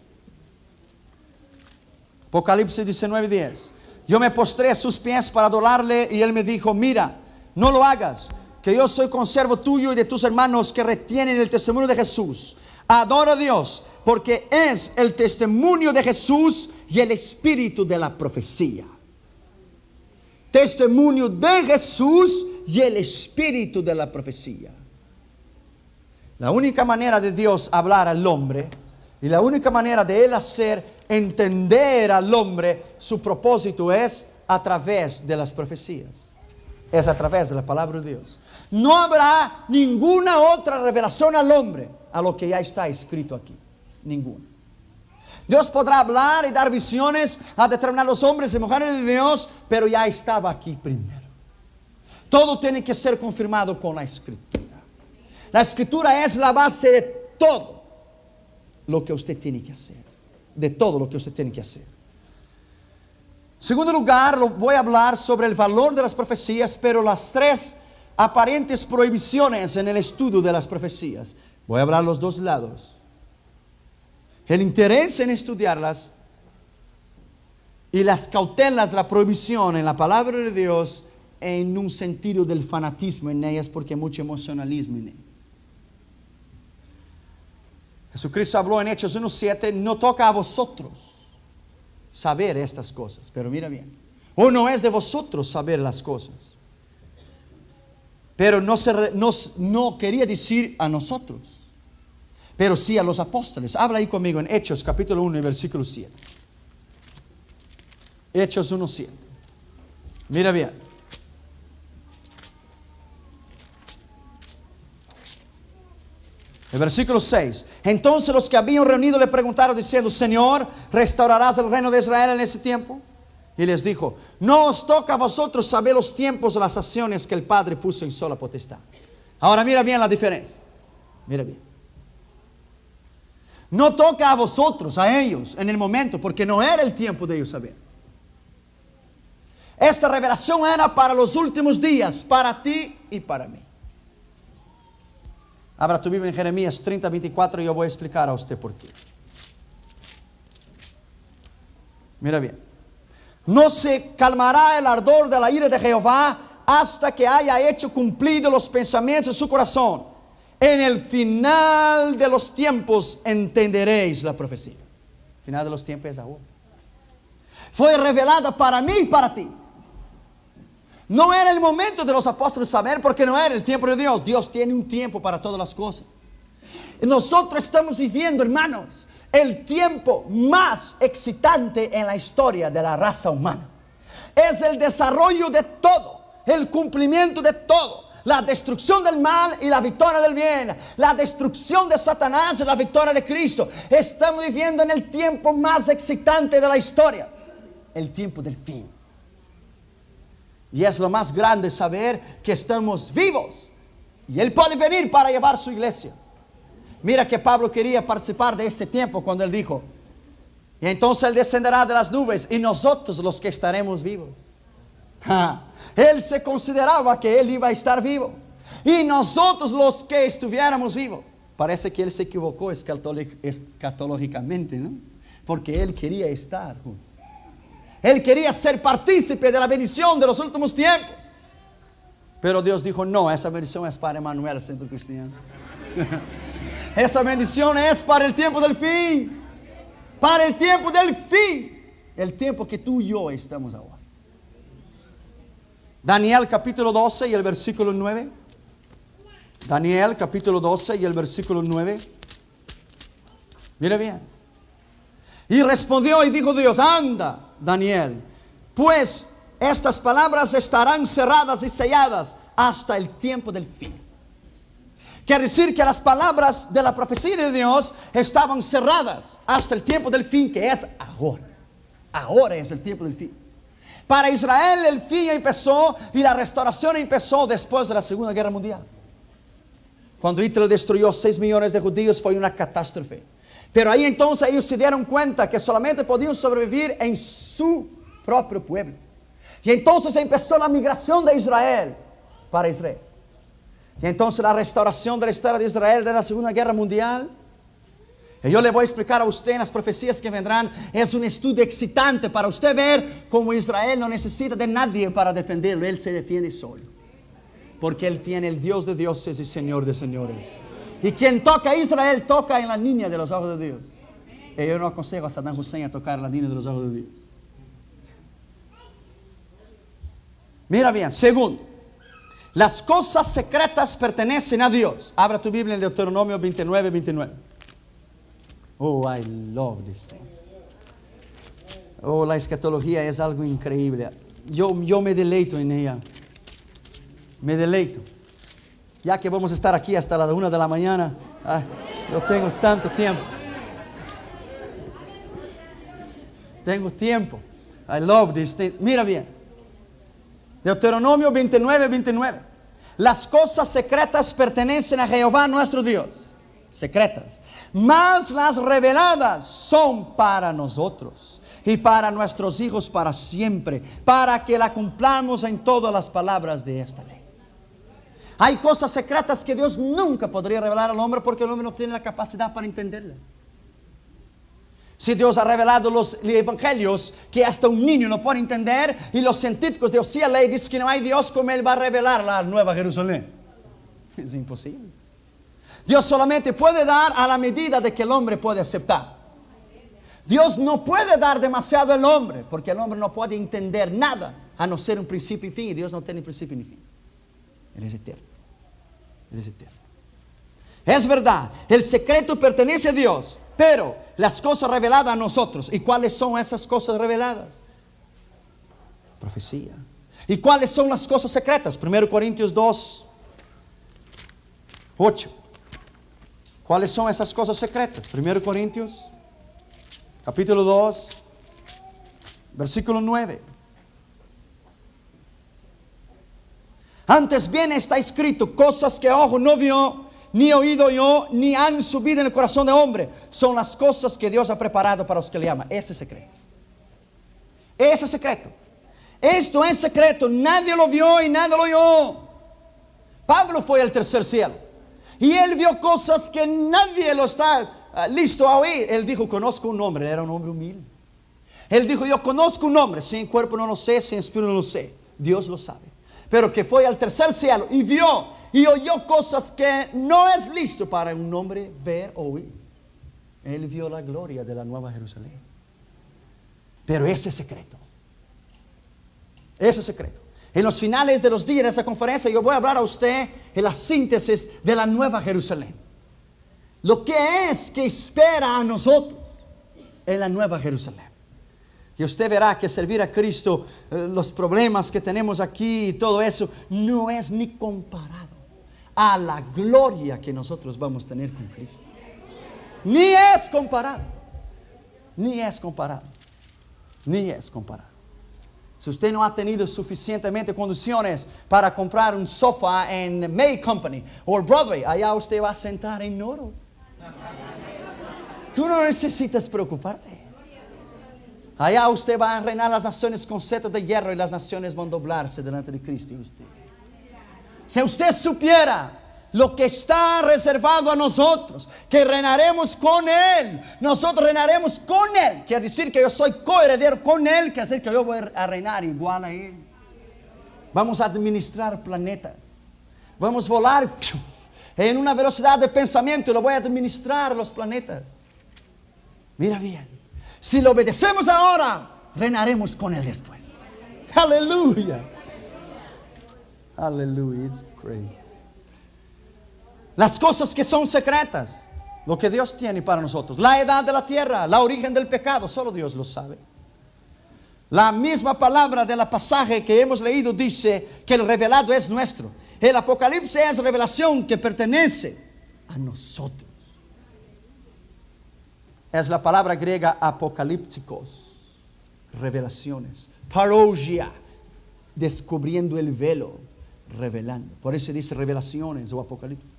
Apocalipsis 19:10. Yo me postré a sus pies para adorarle y Él me dijo, mira, no lo hagas, que yo soy consiervo tuyo y de tus hermanos que retienen el testimonio de Jesús. Adora a Dios, porque es el testimonio de Jesús y el espíritu de la profecía. Testimonio de Jesús y el espíritu de la profecía. La única manera de Dios hablar al hombre y la única manera de Él hacer entender al hombre su propósito es a través de las profecías. Es a través de la palabra de Dios. No habrá ninguna otra revelación al hombre a lo que ya está escrito aquí. Ninguna. Dios podrá hablar y dar visiones a determinados hombres y mujeres de Dios, pero ya estaba aquí primero. Todo tiene que ser confirmado con la Escritura. La Escritura es la base de todo lo que usted tiene que hacer. De todo lo que usted tiene que hacer. En segundo lugar, voy a hablar sobre el valor de las profecías, pero las tres aparentes prohibiciones en el estudio de las profecías. Voy a hablar los dos lados. El interés en estudiarlas y las cautelas de la prohibición en la palabra de Dios en un sentido del fanatismo en ellas, porque hay mucho emocionalismo en ellas. Jesucristo habló en Hechos 1:7, no toca a vosotros saber estas cosas, pero mira bien, o no es de vosotros saber las cosas, pero no quería decir a nosotros, pero sí a los apóstoles. Habla ahí conmigo en Hechos capítulo 1 versículo 7. Hechos 1:7. Mira bien. El versículo 6. Entonces los que habían reunido le preguntaron diciendo, Señor, ¿restaurarás el reino de Israel en ese tiempo? Y les dijo, no os toca a vosotros saber los tiempos o las acciones que el Padre puso en sola potestad. Ahora mira bien la diferencia. Mira bien. No toca a vosotros, a ellos, en el momento, porque no era el tiempo de ellos saber. Esta revelación era para los últimos días, para ti y para mí. Abra tu Biblia en Jeremías 30:24 y yo voy a explicar a usted por qué. Mira bien. No se calmará el ardor de la ira de Jehová hasta que haya hecho cumplido los pensamientos de su corazón. En el final de los tiempos entenderéis la profecía. El final de los tiempos es ahora. Fue revelada para mí y para ti. No era el momento de los apóstoles saber, porque no era el tiempo de Dios. Dios tiene un tiempo para todas las cosas. Nosotros estamos viviendo, hermanos, el tiempo más excitante en la historia de la raza humana. es el desarrollo de todo, el cumplimiento de todo. La destrucción del mal y la victoria del bien. La destrucción de Satanás y la victoria de Cristo. Estamos viviendo en el tiempo más excitante de la historia. El tiempo del fin. Y es lo más grande saber que estamos vivos. Y Él puede venir para llevar su iglesia. Mira que Pablo quería participar de este tiempo cuando él dijo: y entonces Él descenderá de las nubes y nosotros los que estaremos vivos. Él se consideraba que Él iba a estar vivo. Y nosotros los que estuviéramos vivos. Parece que Él se equivocó escatológicamente, ¿no? Porque Él quería estar junto. Él quería ser partícipe de la bendición de los últimos tiempos. Pero Dios dijo: no, esa bendición es para Emmanuel, Centro Cristiano. Esa bendición es para el tiempo del fin. Para el tiempo del fin. El tiempo que tú y yo estamos ahora. Daniel capítulo 12 y el versículo 9. Daniel capítulo 12 y el versículo 9. Mira bien. Y respondió y dijo Dios: anda, Daniel, pues estas palabras estarán cerradas y selladas hasta el tiempo del fin. Quiere decir que las palabras de la profecía de Dios estaban cerradas hasta el tiempo del fin, que es ahora. Ahora es el tiempo del fin. Para Israel el fin empezó y la restauración empezó después de la Segunda Guerra Mundial. Cuando Hitler destruyó 6 millones de judíos fue una catástrofe. Pero ahí entonces ellos se dieron cuenta que solamente podían sobrevivir en su propio pueblo. Y entonces empezó la migración de Israel para Israel. Y entonces la restauración de la historia de Israel de la Segunda Guerra Mundial. Y yo le voy a explicar a usted en las profecías que vendrán. Es un estudio excitante para usted ver cómo Israel no necesita de nadie para defenderlo. Él se defiende solo. Porque Él tiene el Dios de dioses y Señor de señores. Y quien toca a Israel toca en la línea de los ojos de Dios. Y yo no aconsejo a Saddam Hussein a tocar la línea de los ojos de Dios. Mira bien, segundo. Las cosas secretas pertenecen a Dios. Abra tu Biblia en Deuteronomio 29, 29. Oh, I love these things. Oh, la escatología es algo increíble. Yo me deleito en ella. Me deleito. Ya que vamos a estar aquí hasta las 1 de la mañana. Yo tengo tanto tiempo. Tengo tiempo. I love these things. Mira bien. Deuteronomio 29, 29. Las cosas secretas pertenecen a Jehová nuestro Dios. Secretas. Mas las reveladas son para nosotros y para nuestros hijos para siempre, para que la cumplamos en todas las palabras de esta ley. Hay cosas secretas que Dios nunca podría revelar al hombre porque el hombre no tiene la capacidad para entenderla. Si Dios ha revelado los evangelios que hasta un niño no puede entender, y los científicos de UCLA dicen que no hay Dios, ¿cómo Él va a revelar la Nueva Jerusalén? Es imposible. Dios solamente puede dar a la medida de que el hombre puede aceptar. Dios no puede dar demasiado al hombre, porque el hombre no puede entender nada, a no ser un principio y fin, y Dios no tiene principio ni fin. Él es eterno. Él es eterno. Es verdad, el secreto pertenece a Dios, pero las cosas reveladas a nosotros. ¿Y cuáles son esas cosas reveladas? Profecía. ¿Y cuáles son las cosas secretas? 1 Corintios 2, 8. ¿Cuáles son esas cosas secretas? 1 Corintios, capítulo 2, versículo 9. Antes bien está escrito: cosas que ojo no vio, ni oído yo, ni han subido en el corazón de hombre, son las cosas que Dios ha preparado para los que le aman. Ese es secreto. Ese es secreto. Esto es secreto. Nadie lo vio y nadie lo oyó. Pablo fue al tercer cielo y él vio cosas que nadie lo está listo a oír. Él dijo: conozco un hombre. Era un hombre humilde. Él dijo: yo conozco un hombre. Sin cuerpo no lo sé, sin espíritu no lo sé. Dios lo sabe. Pero que fue al tercer cielo y vio y oyó cosas que no es listo para un hombre ver o oír. Él vio la gloria de la Nueva Jerusalén. Pero ese es secreto. Ese es secreto. En los finales de los días de esa conferencia yo voy a hablar a usted en la síntesis de la Nueva Jerusalén. Lo que es que espera a nosotros en la Nueva Jerusalén. Y usted verá que servir a Cristo, los problemas que tenemos aquí y todo eso, no es ni comparado a la gloria que nosotros vamos a tener con Cristo. Ni es comparado. Ni es comparado. Ni es comparado. Si usted no ha tenido suficientemente condiciones para comprar un sofá en May Company o Broadway, allá usted va a sentar en oro. Tú no necesitas preocuparte. Allá usted va a reinar las naciones con cetro de hierro y las naciones van a doblarse delante de Cristo y usted. Si usted supiera lo que está reservado a nosotros, que reinaremos con Él, nosotros reinaremos con Él. Quiere decir que yo soy coheredero con Él, quiere decir que yo voy a reinar igual a Él. Vamos a administrar planetas. Vamos a volar en una velocidad de pensamiento y lo voy a administrar los planetas. Mira bien, si lo obedecemos ahora, reinaremos con Él después. Aleluya. Aleluya, it's great. Las cosas que son secretas, lo que Dios tiene para nosotros, la edad de la tierra, la origen del pecado, solo Dios lo sabe. La misma palabra del pasaje que hemos leído dice que el revelado es nuestro. El Apocalipsis es revelación que pertenece a nosotros. Es la palabra griega apocalípticos, revelaciones. Parousia, descubriendo el velo, revelando. Por eso dice revelaciones o apocalipsis.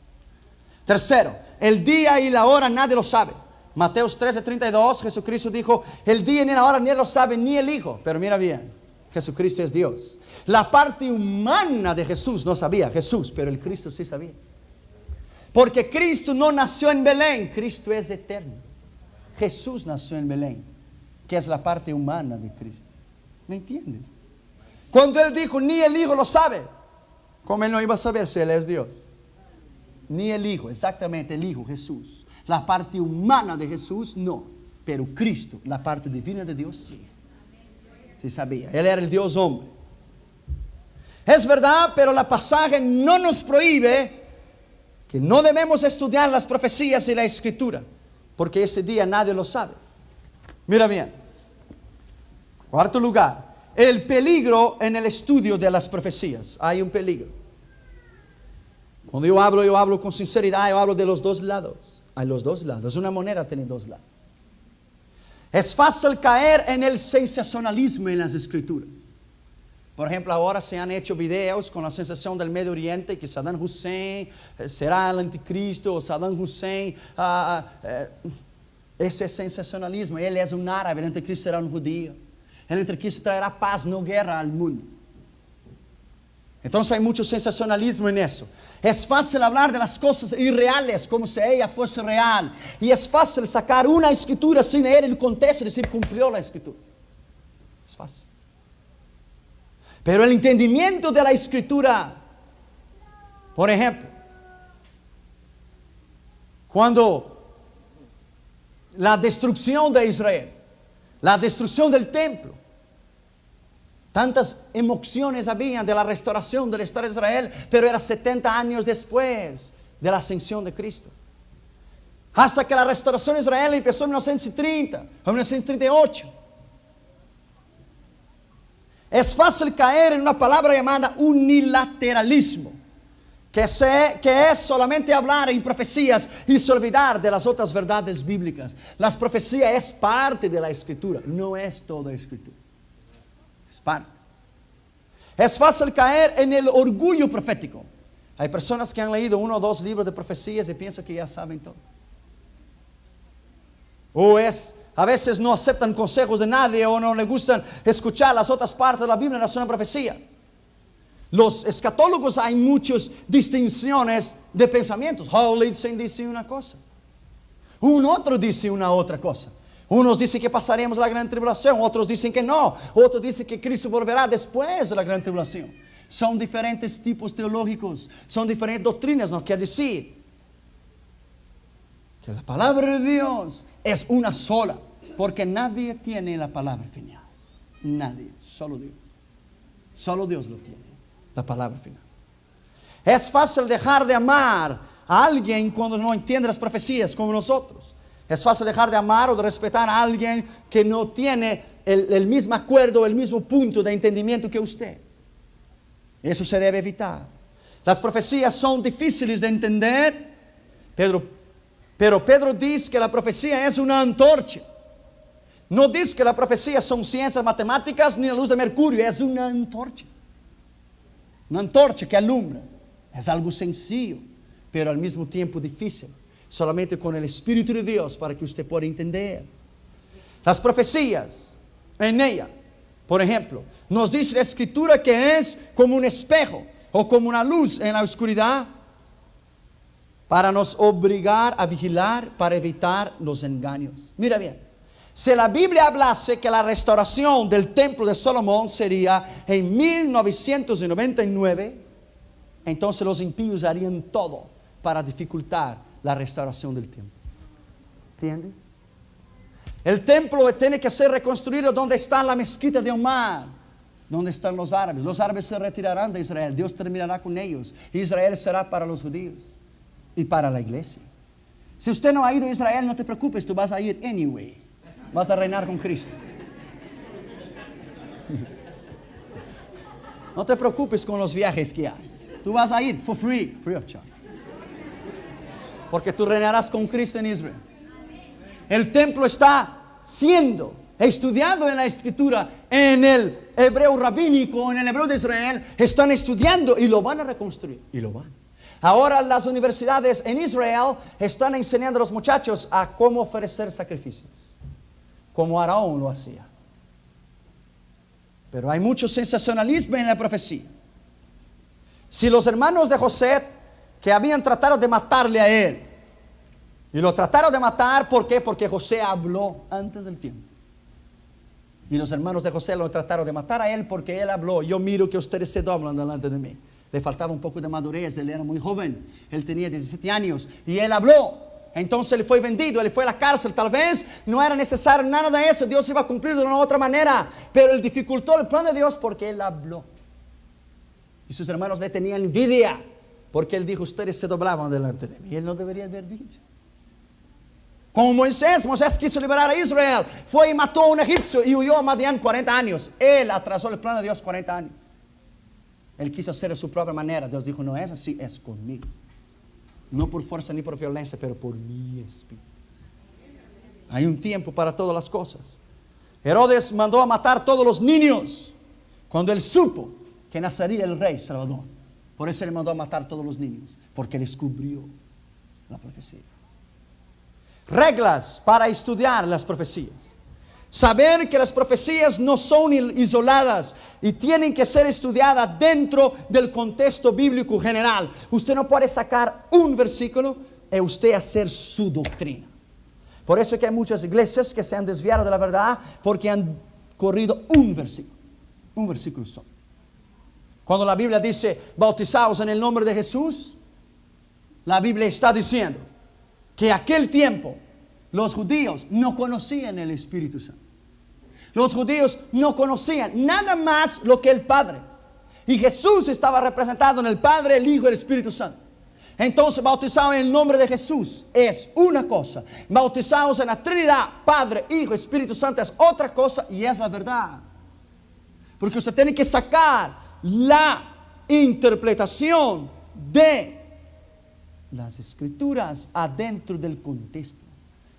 Tercero, el día y la hora nadie lo sabe. Mateos 13:32, Jesucristo dijo, el día ni la hora ni lo sabe ni el Hijo. Pero mira bien, Jesucristo es Dios. La parte humana de Jesús no sabía Jesús, pero el Cristo sí sabía. Porque Cristo no nació en Belén, Cristo es eterno. Jesús nació en Belén, que es la parte humana de Cristo. ¿Me entiendes? Cuando Él dijo, ni el Hijo lo sabe, ¿cómo Él no iba a saber si Él es Dios? Ni el Hijo, exactamente el Hijo, Jesús. La parte humana de Jesús, no. Pero Cristo, la parte divina de Dios, sí. Sí sabía. Él era el Dios hombre. Es verdad, pero la pasaje no nos prohíbe que no debemos estudiar las profecías y la escritura. Porque ese día nadie lo sabe. Mira bien. Cuarto lugar, el peligro en el estudio de las profecías. Hay un peligro. Cuando yo hablo con sinceridad, yo hablo de los dos lados. Hay los dos lados. Una moneda tiene dos lados. Es fácil caer en el sensacionalismo en las escrituras. Por ejemplo, ahora se han hecho videos con la sensación del Medio Oriente que Saddam Hussein será el anticristo o Saddam Hussein. Eso es sensacionalismo. Él es un árabe, el anticristo será un judío. El anticristo traerá paz, no guerra al mundo. Entonces hay mucho sensacionalismo en eso. Es fácil hablar de las cosas irreales como si ella fuese real. Y es fácil sacar una escritura sin leer el contexto y decir cumplió la escritura. Es fácil. Pero el entendimiento de la escritura, por ejemplo, cuando la destrucción de Israel, la destrucción del templo, tantas emociones habían de la restauración del Estado de Israel, pero era 70 años después de la ascensión de Cristo. Hasta que la restauración de Israel empezó en 1930 o 1938. Es fácil caer en una palabra llamada unilateralismo, que es solamente hablar en profecías y se olvidar de las otras verdades bíblicas. Las profecías es parte de la escritura, no es toda escritura. Es parte. Es fácil caer en el orgullo profético. Hay personas que han leído 1 o 2 libros de profecías y piensan que ya saben todo. A veces no aceptan consejos de nadie o no les gustan escuchar las otras partes de la Biblia en relación a profecía. Los escatólogos hay muchas distinciones de pensamientos. Howlitsen dice una cosa, un otro dice una otra cosa. Unos dicen que pasaremos la gran tribulación, otros dicen que no, otros dicen que Cristo volverá después de la gran tribulación. Son diferentes tipos teológicos, son diferentes doctrinas. No quiere decir que la palabra de Dios es una sola, porque nadie tiene la palabra final. Nadie, solo Dios. Solo Dios lo tiene, la palabra final. Es fácil dejar de amar a alguien cuando no entiende las profecías como nosotros. Es fácil dejar de amar o de respetar a alguien que no tiene el mismo acuerdo, el mismo punto de entendimiento que usted. Eso se debe evitar. Las profecías son difíciles de entender, pero Pedro dice que la profecía es una antorcha. No dice que la profecía son ciencias matemáticas ni la luz de mercurio, es una antorcha. Una antorcha que alumbra. Es algo sencillo, pero al mismo tiempo difícil. Solamente con el Espíritu de Dios para que usted pueda entender. Las profecías en ella, por ejemplo, nos dice la Escritura que es como un espejo o como una luz en la oscuridad para nos obligar a vigilar, para evitar los engaños. Mira bien, si la Biblia hablase que la restauración del templo de Salomón sería en 1999, entonces los impíos harían todo para dificultar la restauración del templo. ¿Entiendes? El templo tiene que ser reconstruido donde está la mezquita de Omar, donde están los árabes. Los árabes se retirarán de Israel, Dios terminará con ellos. Israel será para los judíos y para la iglesia. Si usted no ha ido a Israel, no te preocupes, tú vas a ir anyway. Vas a reinar con Cristo. No te preocupes con los viajes que hay. Tú vas a ir for free of charge. Porque tú reinarás con Cristo en Israel. El templo está siendo estudiado en la Escritura, en el hebreo rabínico, en el hebreo de Israel. Están estudiando y lo van a reconstruir. Y lo van. Ahora las universidades en Israel están enseñando a los muchachos a cómo ofrecer sacrificios, como Aarón lo hacía. Pero hay mucho sensacionalismo en la profecía. Si los hermanos de José, que habían tratado de matarle a él, y lo trataron de matar, ¿por qué? Porque José habló antes del tiempo. Y los hermanos de José lo trataron de matar a él porque él habló. Yo miro que ustedes se doblan delante de mí. Le faltaba un poco de madurez, él era muy joven, él tenía 17 años y él habló. Entonces él fue vendido, él fue a la cárcel. Tal vez no era necesario nada de eso, Dios iba a cumplir de una otra manera, pero él dificultó el plan de Dios porque él habló. Y sus hermanos le tenían envidia porque él dijo, ustedes se doblaban delante de mí. Y él no debería haber dicho. Como Moisés quiso liberar a Israel, fue y mató a un egipcio y huyó a Madián 40 años. Él atrasó el plan de Dios 40 años. Él quiso hacer de su propia manera. Dios dijo, no es así, es conmigo. No por fuerza ni por violencia, pero por mi espíritu. Hay un tiempo para todas las cosas. Herodes mandó a matar todos los niños cuando él supo que nacería el rey Salvador. Por eso él mandó a matar todos los niños, porque él descubrió la profecía. Reglas para estudiar las profecías. Saber que las profecías no son isoladas y tienen que ser estudiadas dentro del contexto bíblico general. Usted no puede sacar un versículo y usted hacer su doctrina. Por eso es que hay muchas iglesias que se han desviado de la verdad porque han corrido un versículo solo. Cuando la Biblia dice bautizaos en el nombre de Jesús, la Biblia está diciendo que aquel tiempo los judíos no conocían el Espíritu Santo. Los judíos no conocían nada más lo que el Padre. Y Jesús estaba representado en el Padre, el Hijo y el Espíritu Santo. Entonces, bautizados en el nombre de Jesús es una cosa. Bautizados en la Trinidad, Padre, Hijo, Espíritu Santo es otra cosa y es la verdad. Porque usted tiene que sacar la interpretación de las Escrituras adentro del contexto.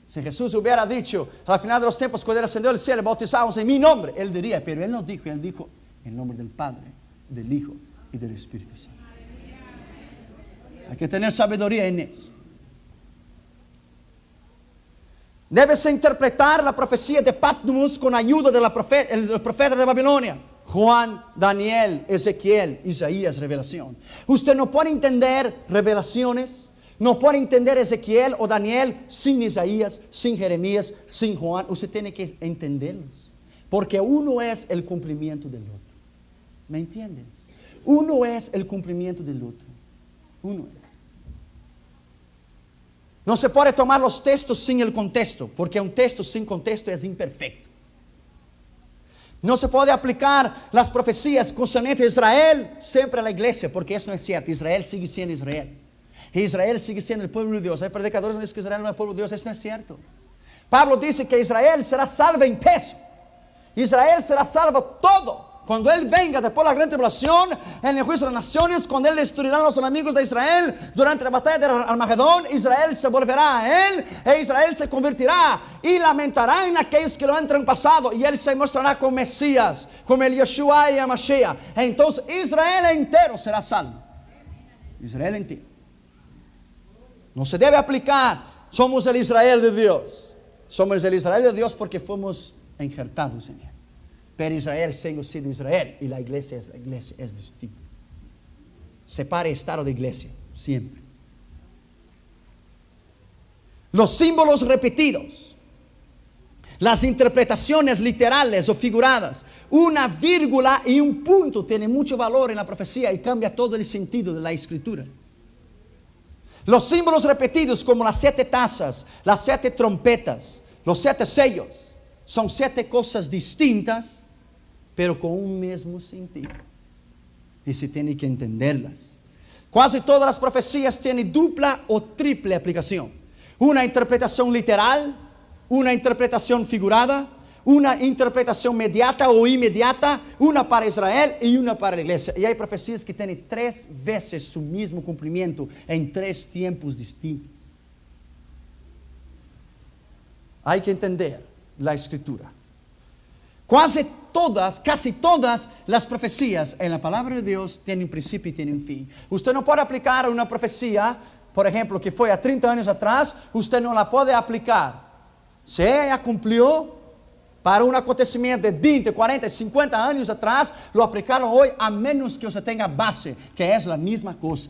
Si Jesús hubiera dicho al final de los tiempos, cuando él ascendió al cielo, bautizados en mi nombre, él diría, pero él no dijo, él dijo en el nombre del Padre, del Hijo y del Espíritu Santo. Hay que tener sabiduría en eso. Debes interpretar la profecía de Patmos con ayuda de el profeta de Babilonia. Juan, Daniel, Ezequiel, Isaías, revelación. Usted no puede entender revelaciones, no puede entender Ezequiel o Daniel sin Isaías, sin Jeremías, sin Juan. Usted tiene que entenderlos, porque uno es el cumplimiento del otro. ¿Me entiendes? Uno es el cumplimiento del otro. Uno es. No se puede tomar los textos sin el contexto, porque un texto sin contexto es imperfecto. No se puede aplicar las profecías concernientes a Israel siempre a la iglesia, porque eso no es cierto. Israel sigue siendo Israel. Israel sigue siendo el pueblo de Dios. Hay predicadores que dicen que Israel no es el pueblo de Dios. Eso no es cierto. Pablo dice que Israel será salvo en peso. Israel será salvo todo. Cuando Él venga después de la gran tribulación, en el juicio de las naciones, cuando Él destruirá a los enemigos de Israel, durante la batalla de Armagedón, Israel se volverá a Él, e Israel se convertirá y lamentará en aquellos que lo han traspasado, y Él se mostrará como Mesías, como el Yeshua y el Mashiach. Entonces Israel entero será salvo. Israel entero. No se debe aplicar, somos el Israel de Dios. Somos el Israel de Dios porque fuimos injertados en Él. Pero Israel sigue siendo Israel, y la iglesia, es distinta. Separe estado de iglesia, siempre. Los símbolos repetidos, las interpretaciones literales o figuradas, una vírgula y un punto tienen mucho valor en la profecía y cambia todo el sentido de la escritura. Los símbolos repetidos, como las 7 tazas, las 7 trompetas, los 7 sellos, son 7 cosas distintas, pero con un mismo sentido. Y se tiene que entenderlas. Casi todas las profecías tienen dupla o triple aplicación. Una interpretación literal, una interpretación figurada, una interpretación mediata o inmediata, una para Israel y una para la iglesia. Y hay profecías que tienen 3 veces su mismo cumplimiento en 3 tiempos distintos. Hay que entender la escritura. Casi todas las profecías en la palabra de Dios tienen un principio y tienen un fin. Usted no puede aplicar una profecía, por ejemplo, que fue a 30 años atrás, usted no la puede aplicar. Si ella cumplió para un acontecimiento de 20, 40, 50 años atrás, lo aplicaron hoy, a menos que usted tenga base, que es la misma cosa.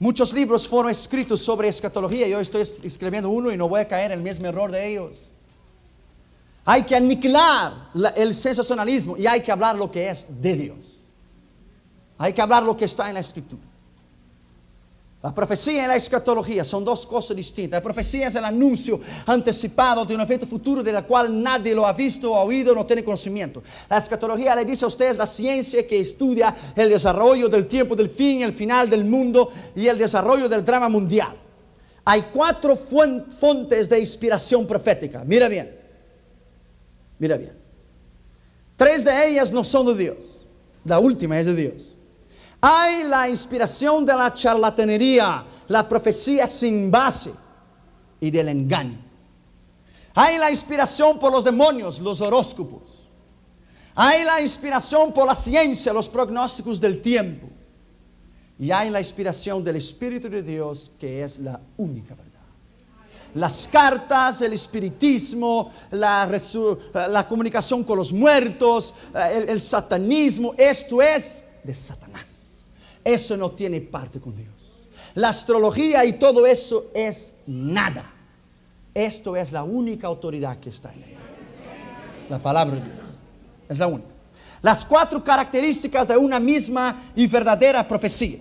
Muchos libros fueron escritos sobre escatología. Yo estoy escribiendo uno y no voy a caer en el mismo error de ellos. Hay que aniquilar el sensacionalismo y hay que hablar lo que es de Dios. Hay que hablar lo que está en la escritura. La profecía y la escatología son 2 cosas distintas. La profecía es el anuncio anticipado de un evento futuro de la cual nadie lo ha visto o oído, no tiene conocimiento. La escatología le dice a ustedes la ciencia que estudia el desarrollo del tiempo del fin, el final del mundo y el desarrollo del drama mundial. Hay 4 fuentes de inspiración profética. Mira bien. 3 de ellas no son de Dios. La última es de Dios. Hay la inspiración de la charlatanería, la profecía sin base y del engaño. Hay la inspiración por los demonios, los horóscopos. Hay la inspiración por la ciencia, los pronósticos del tiempo. Y hay la inspiración del Espíritu de Dios, que es la única verdad. Las cartas, el espiritismo, la comunicación con los muertos, el satanismo, esto es de Satanás. Eso no tiene parte con Dios. La astrología y todo eso es nada. Esto es la única autoridad que está en él. La palabra de Dios es la única. Las 4 características de una misma y verdadera profecía.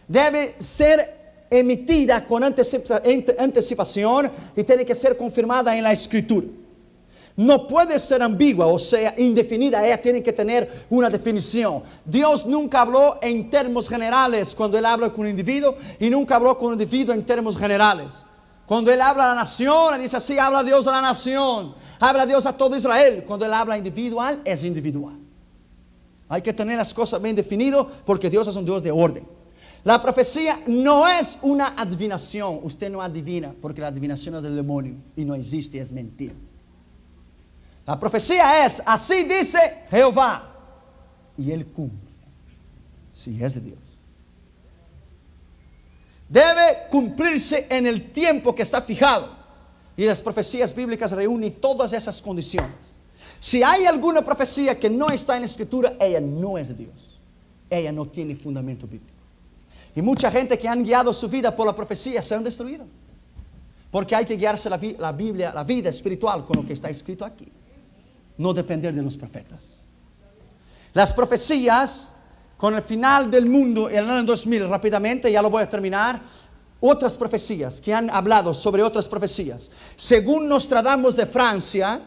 Debe ser emitida con anticipación y tiene que ser confirmada en la escritura. No puede ser ambigua, o sea, indefinida. Ella tiene que tener una definición. Dios nunca habló en términos generales cuando Él habla con un individuo, y nunca habló con un individuo en términos generales. Cuando Él habla a la nación, Él dice así: habla Dios a la nación, habla Dios a todo Israel. Cuando Él habla individual, es individual. Hay que tener las cosas bien definidas, porque Dios es un Dios de orden. La profecía no es una adivinación. Usted no adivina, porque la adivinación es del demonio y no existe, es mentira. La profecía es: así dice Jehová, y Él cumple, si es de Dios. Debe cumplirse en el tiempo que está fijado, y las profecías bíblicas reúnen todas esas condiciones. Si hay alguna profecía que no está en la escritura, ella no es de Dios. Ella no tiene fundamento bíblico. Y mucha gente que han guiado su vida por la profecía se han destruido, porque hay que guiarse la Biblia, la vida espiritual, con lo que está escrito aquí. No depender de los profetas. Las profecías con el final del mundo en el año 2000, rápidamente, ya lo voy a terminar. Otras profecías que han hablado sobre otras profecías. Según Nostradamus de Francia,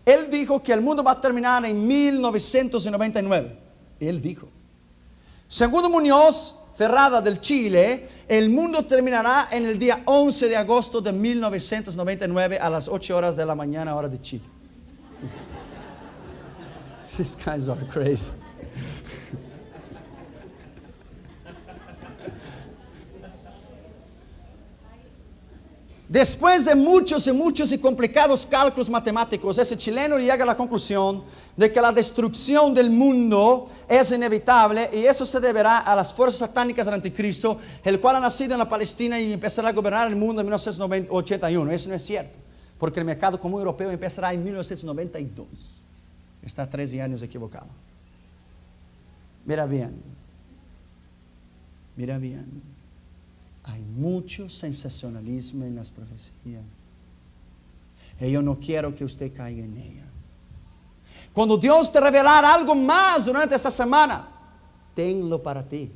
él dijo que el mundo va a terminar en 1999. Él dijo. Según Muñoz Ferrada del Chile, el mundo terminará en el día 11 de agosto de 1999 a las 8 horas de la mañana, hora de Chile. These guys are crazy. Después de muchos y muchos y complicados cálculos matemáticos, ese chileno llega a la conclusión de que la destrucción del mundo es inevitable y eso se deberá a las fuerzas satánicas del anticristo, el cual ha nacido en la Palestina y empezará a gobernar el mundo en 1981. Eso no es cierto, porque el mercado común europeo empezará en 1992. Está 13 años equivocado. Mira bien. Hay mucho sensacionalismo en las profecías. Y yo no quiero que usted caiga en ella. Cuando Dios te revelara algo más durante esta semana, tenlo para ti.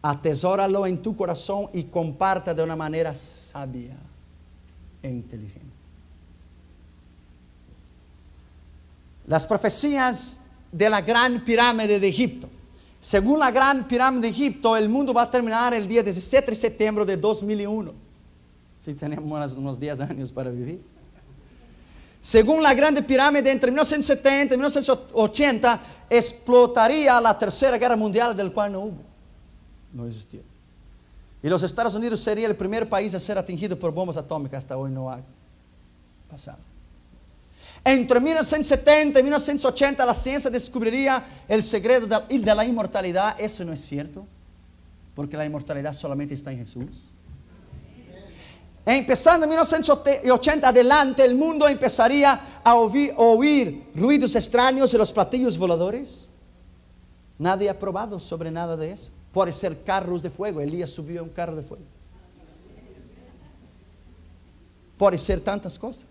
Atesóralo en tu corazón y comparta de una manera sabia e inteligente. Las profecías de la gran pirámide de Egipto. Según la gran pirámide de Egipto, el mundo va a terminar el día 17 de septiembre de 2001. Si tenemos unos 10 años para vivir. Según la grande pirámide, entre 1970 y 1980 explotaría la tercera guerra mundial, del cual no hubo. No existió. Y los Estados Unidos sería el primer país a ser atingido por bombas atómicas. Hasta hoy no ha pasado. Entre 1970 y 1980 la ciencia descubriría el secreto de la inmortalidad. Eso no es cierto, porque la inmortalidad solamente está en Jesús. Empezando en 1980 adelante, el mundo empezaría a oír ruidos extraños de los platillos voladores. Nadie ha probado sobre nada de eso. Puede ser carros de fuego. Elías subió a un carro de fuego. Puede ser tantas cosas.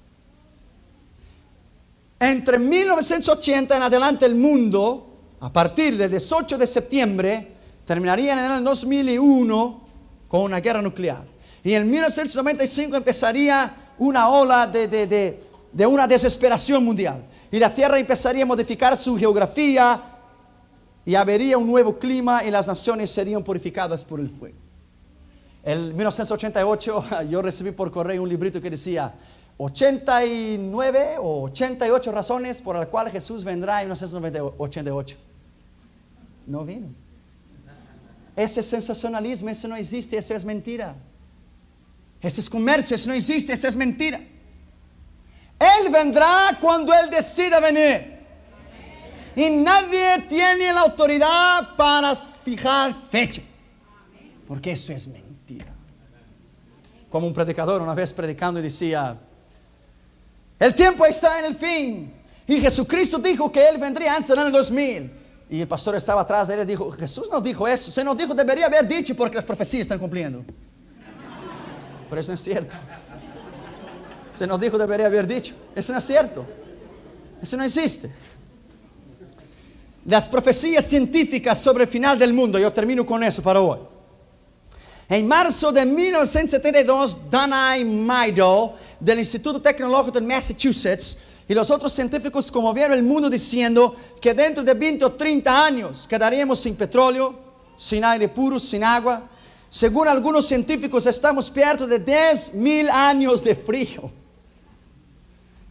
Entre 1980 en adelante el mundo, a partir del 18 de septiembre, terminaría en el 2001 con una guerra nuclear. Y en 1995 empezaría una ola de una desesperación mundial. Y la Tierra empezaría a modificar su geografía y habría un nuevo clima y las naciones serían purificadas por el fuego. En 1988 yo recibí por correo un librito que decía 89 o 88 razones por las cuales Jesús vendrá en 1988. No vino. Ese sensacionalismo, eso no existe, eso es mentira. Ese es comercio, eso no existe, eso es mentira. Él vendrá cuando Él decida venir. Y nadie tiene la autoridad para fijar fechas. Porque eso es mentira. Como un predicador una vez predicando y decía: el tiempo está en el fin. Y Jesucristo dijo que Él vendría antes del año 2000. Y el pastor estaba atrás de él y dijo: Jesús no dijo eso. Se nos dijo, debería haber dicho, porque las profecías están cumpliendo. Pero eso no es cierto. Se nos dijo, debería haber dicho. Eso no es cierto. Eso no existe. Las profecías científicas sobre el final del mundo. Yo termino con eso para hoy. En marzo de 1972, Danai Maido, del Instituto Tecnológico de Massachusetts, y los otros científicos conmovieron el mundo diciendo que dentro de 20 o 30 años quedaríamos sin petróleo, sin aire puro, sin agua. Según algunos científicos, estamos perto de 10,000 años de frío.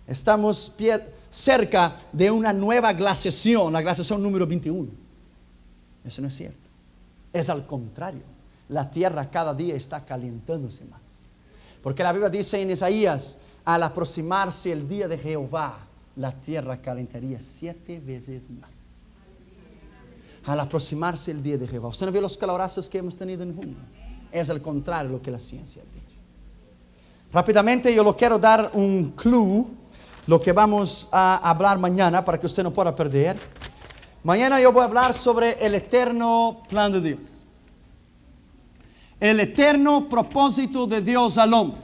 Estamos cerca de una nueva glaciación, la glaciación número 21. Eso no es cierto. Es al contrario. La tierra cada día está calentándose más. Porque la Biblia dice en Isaías: al aproximarse el día de Jehová, la tierra calentaría 7 veces más. Al aproximarse el día de Jehová. ¿Usted no vio los calorazos que hemos tenido en junio? Es al contrario lo que la ciencia ha dicho. Rápidamente yo lo quiero dar un clue, lo que vamos a hablar mañana, para que usted no pueda perder. Mañana yo voy a hablar sobre el eterno plan de Dios. El eterno propósito de Dios al hombre.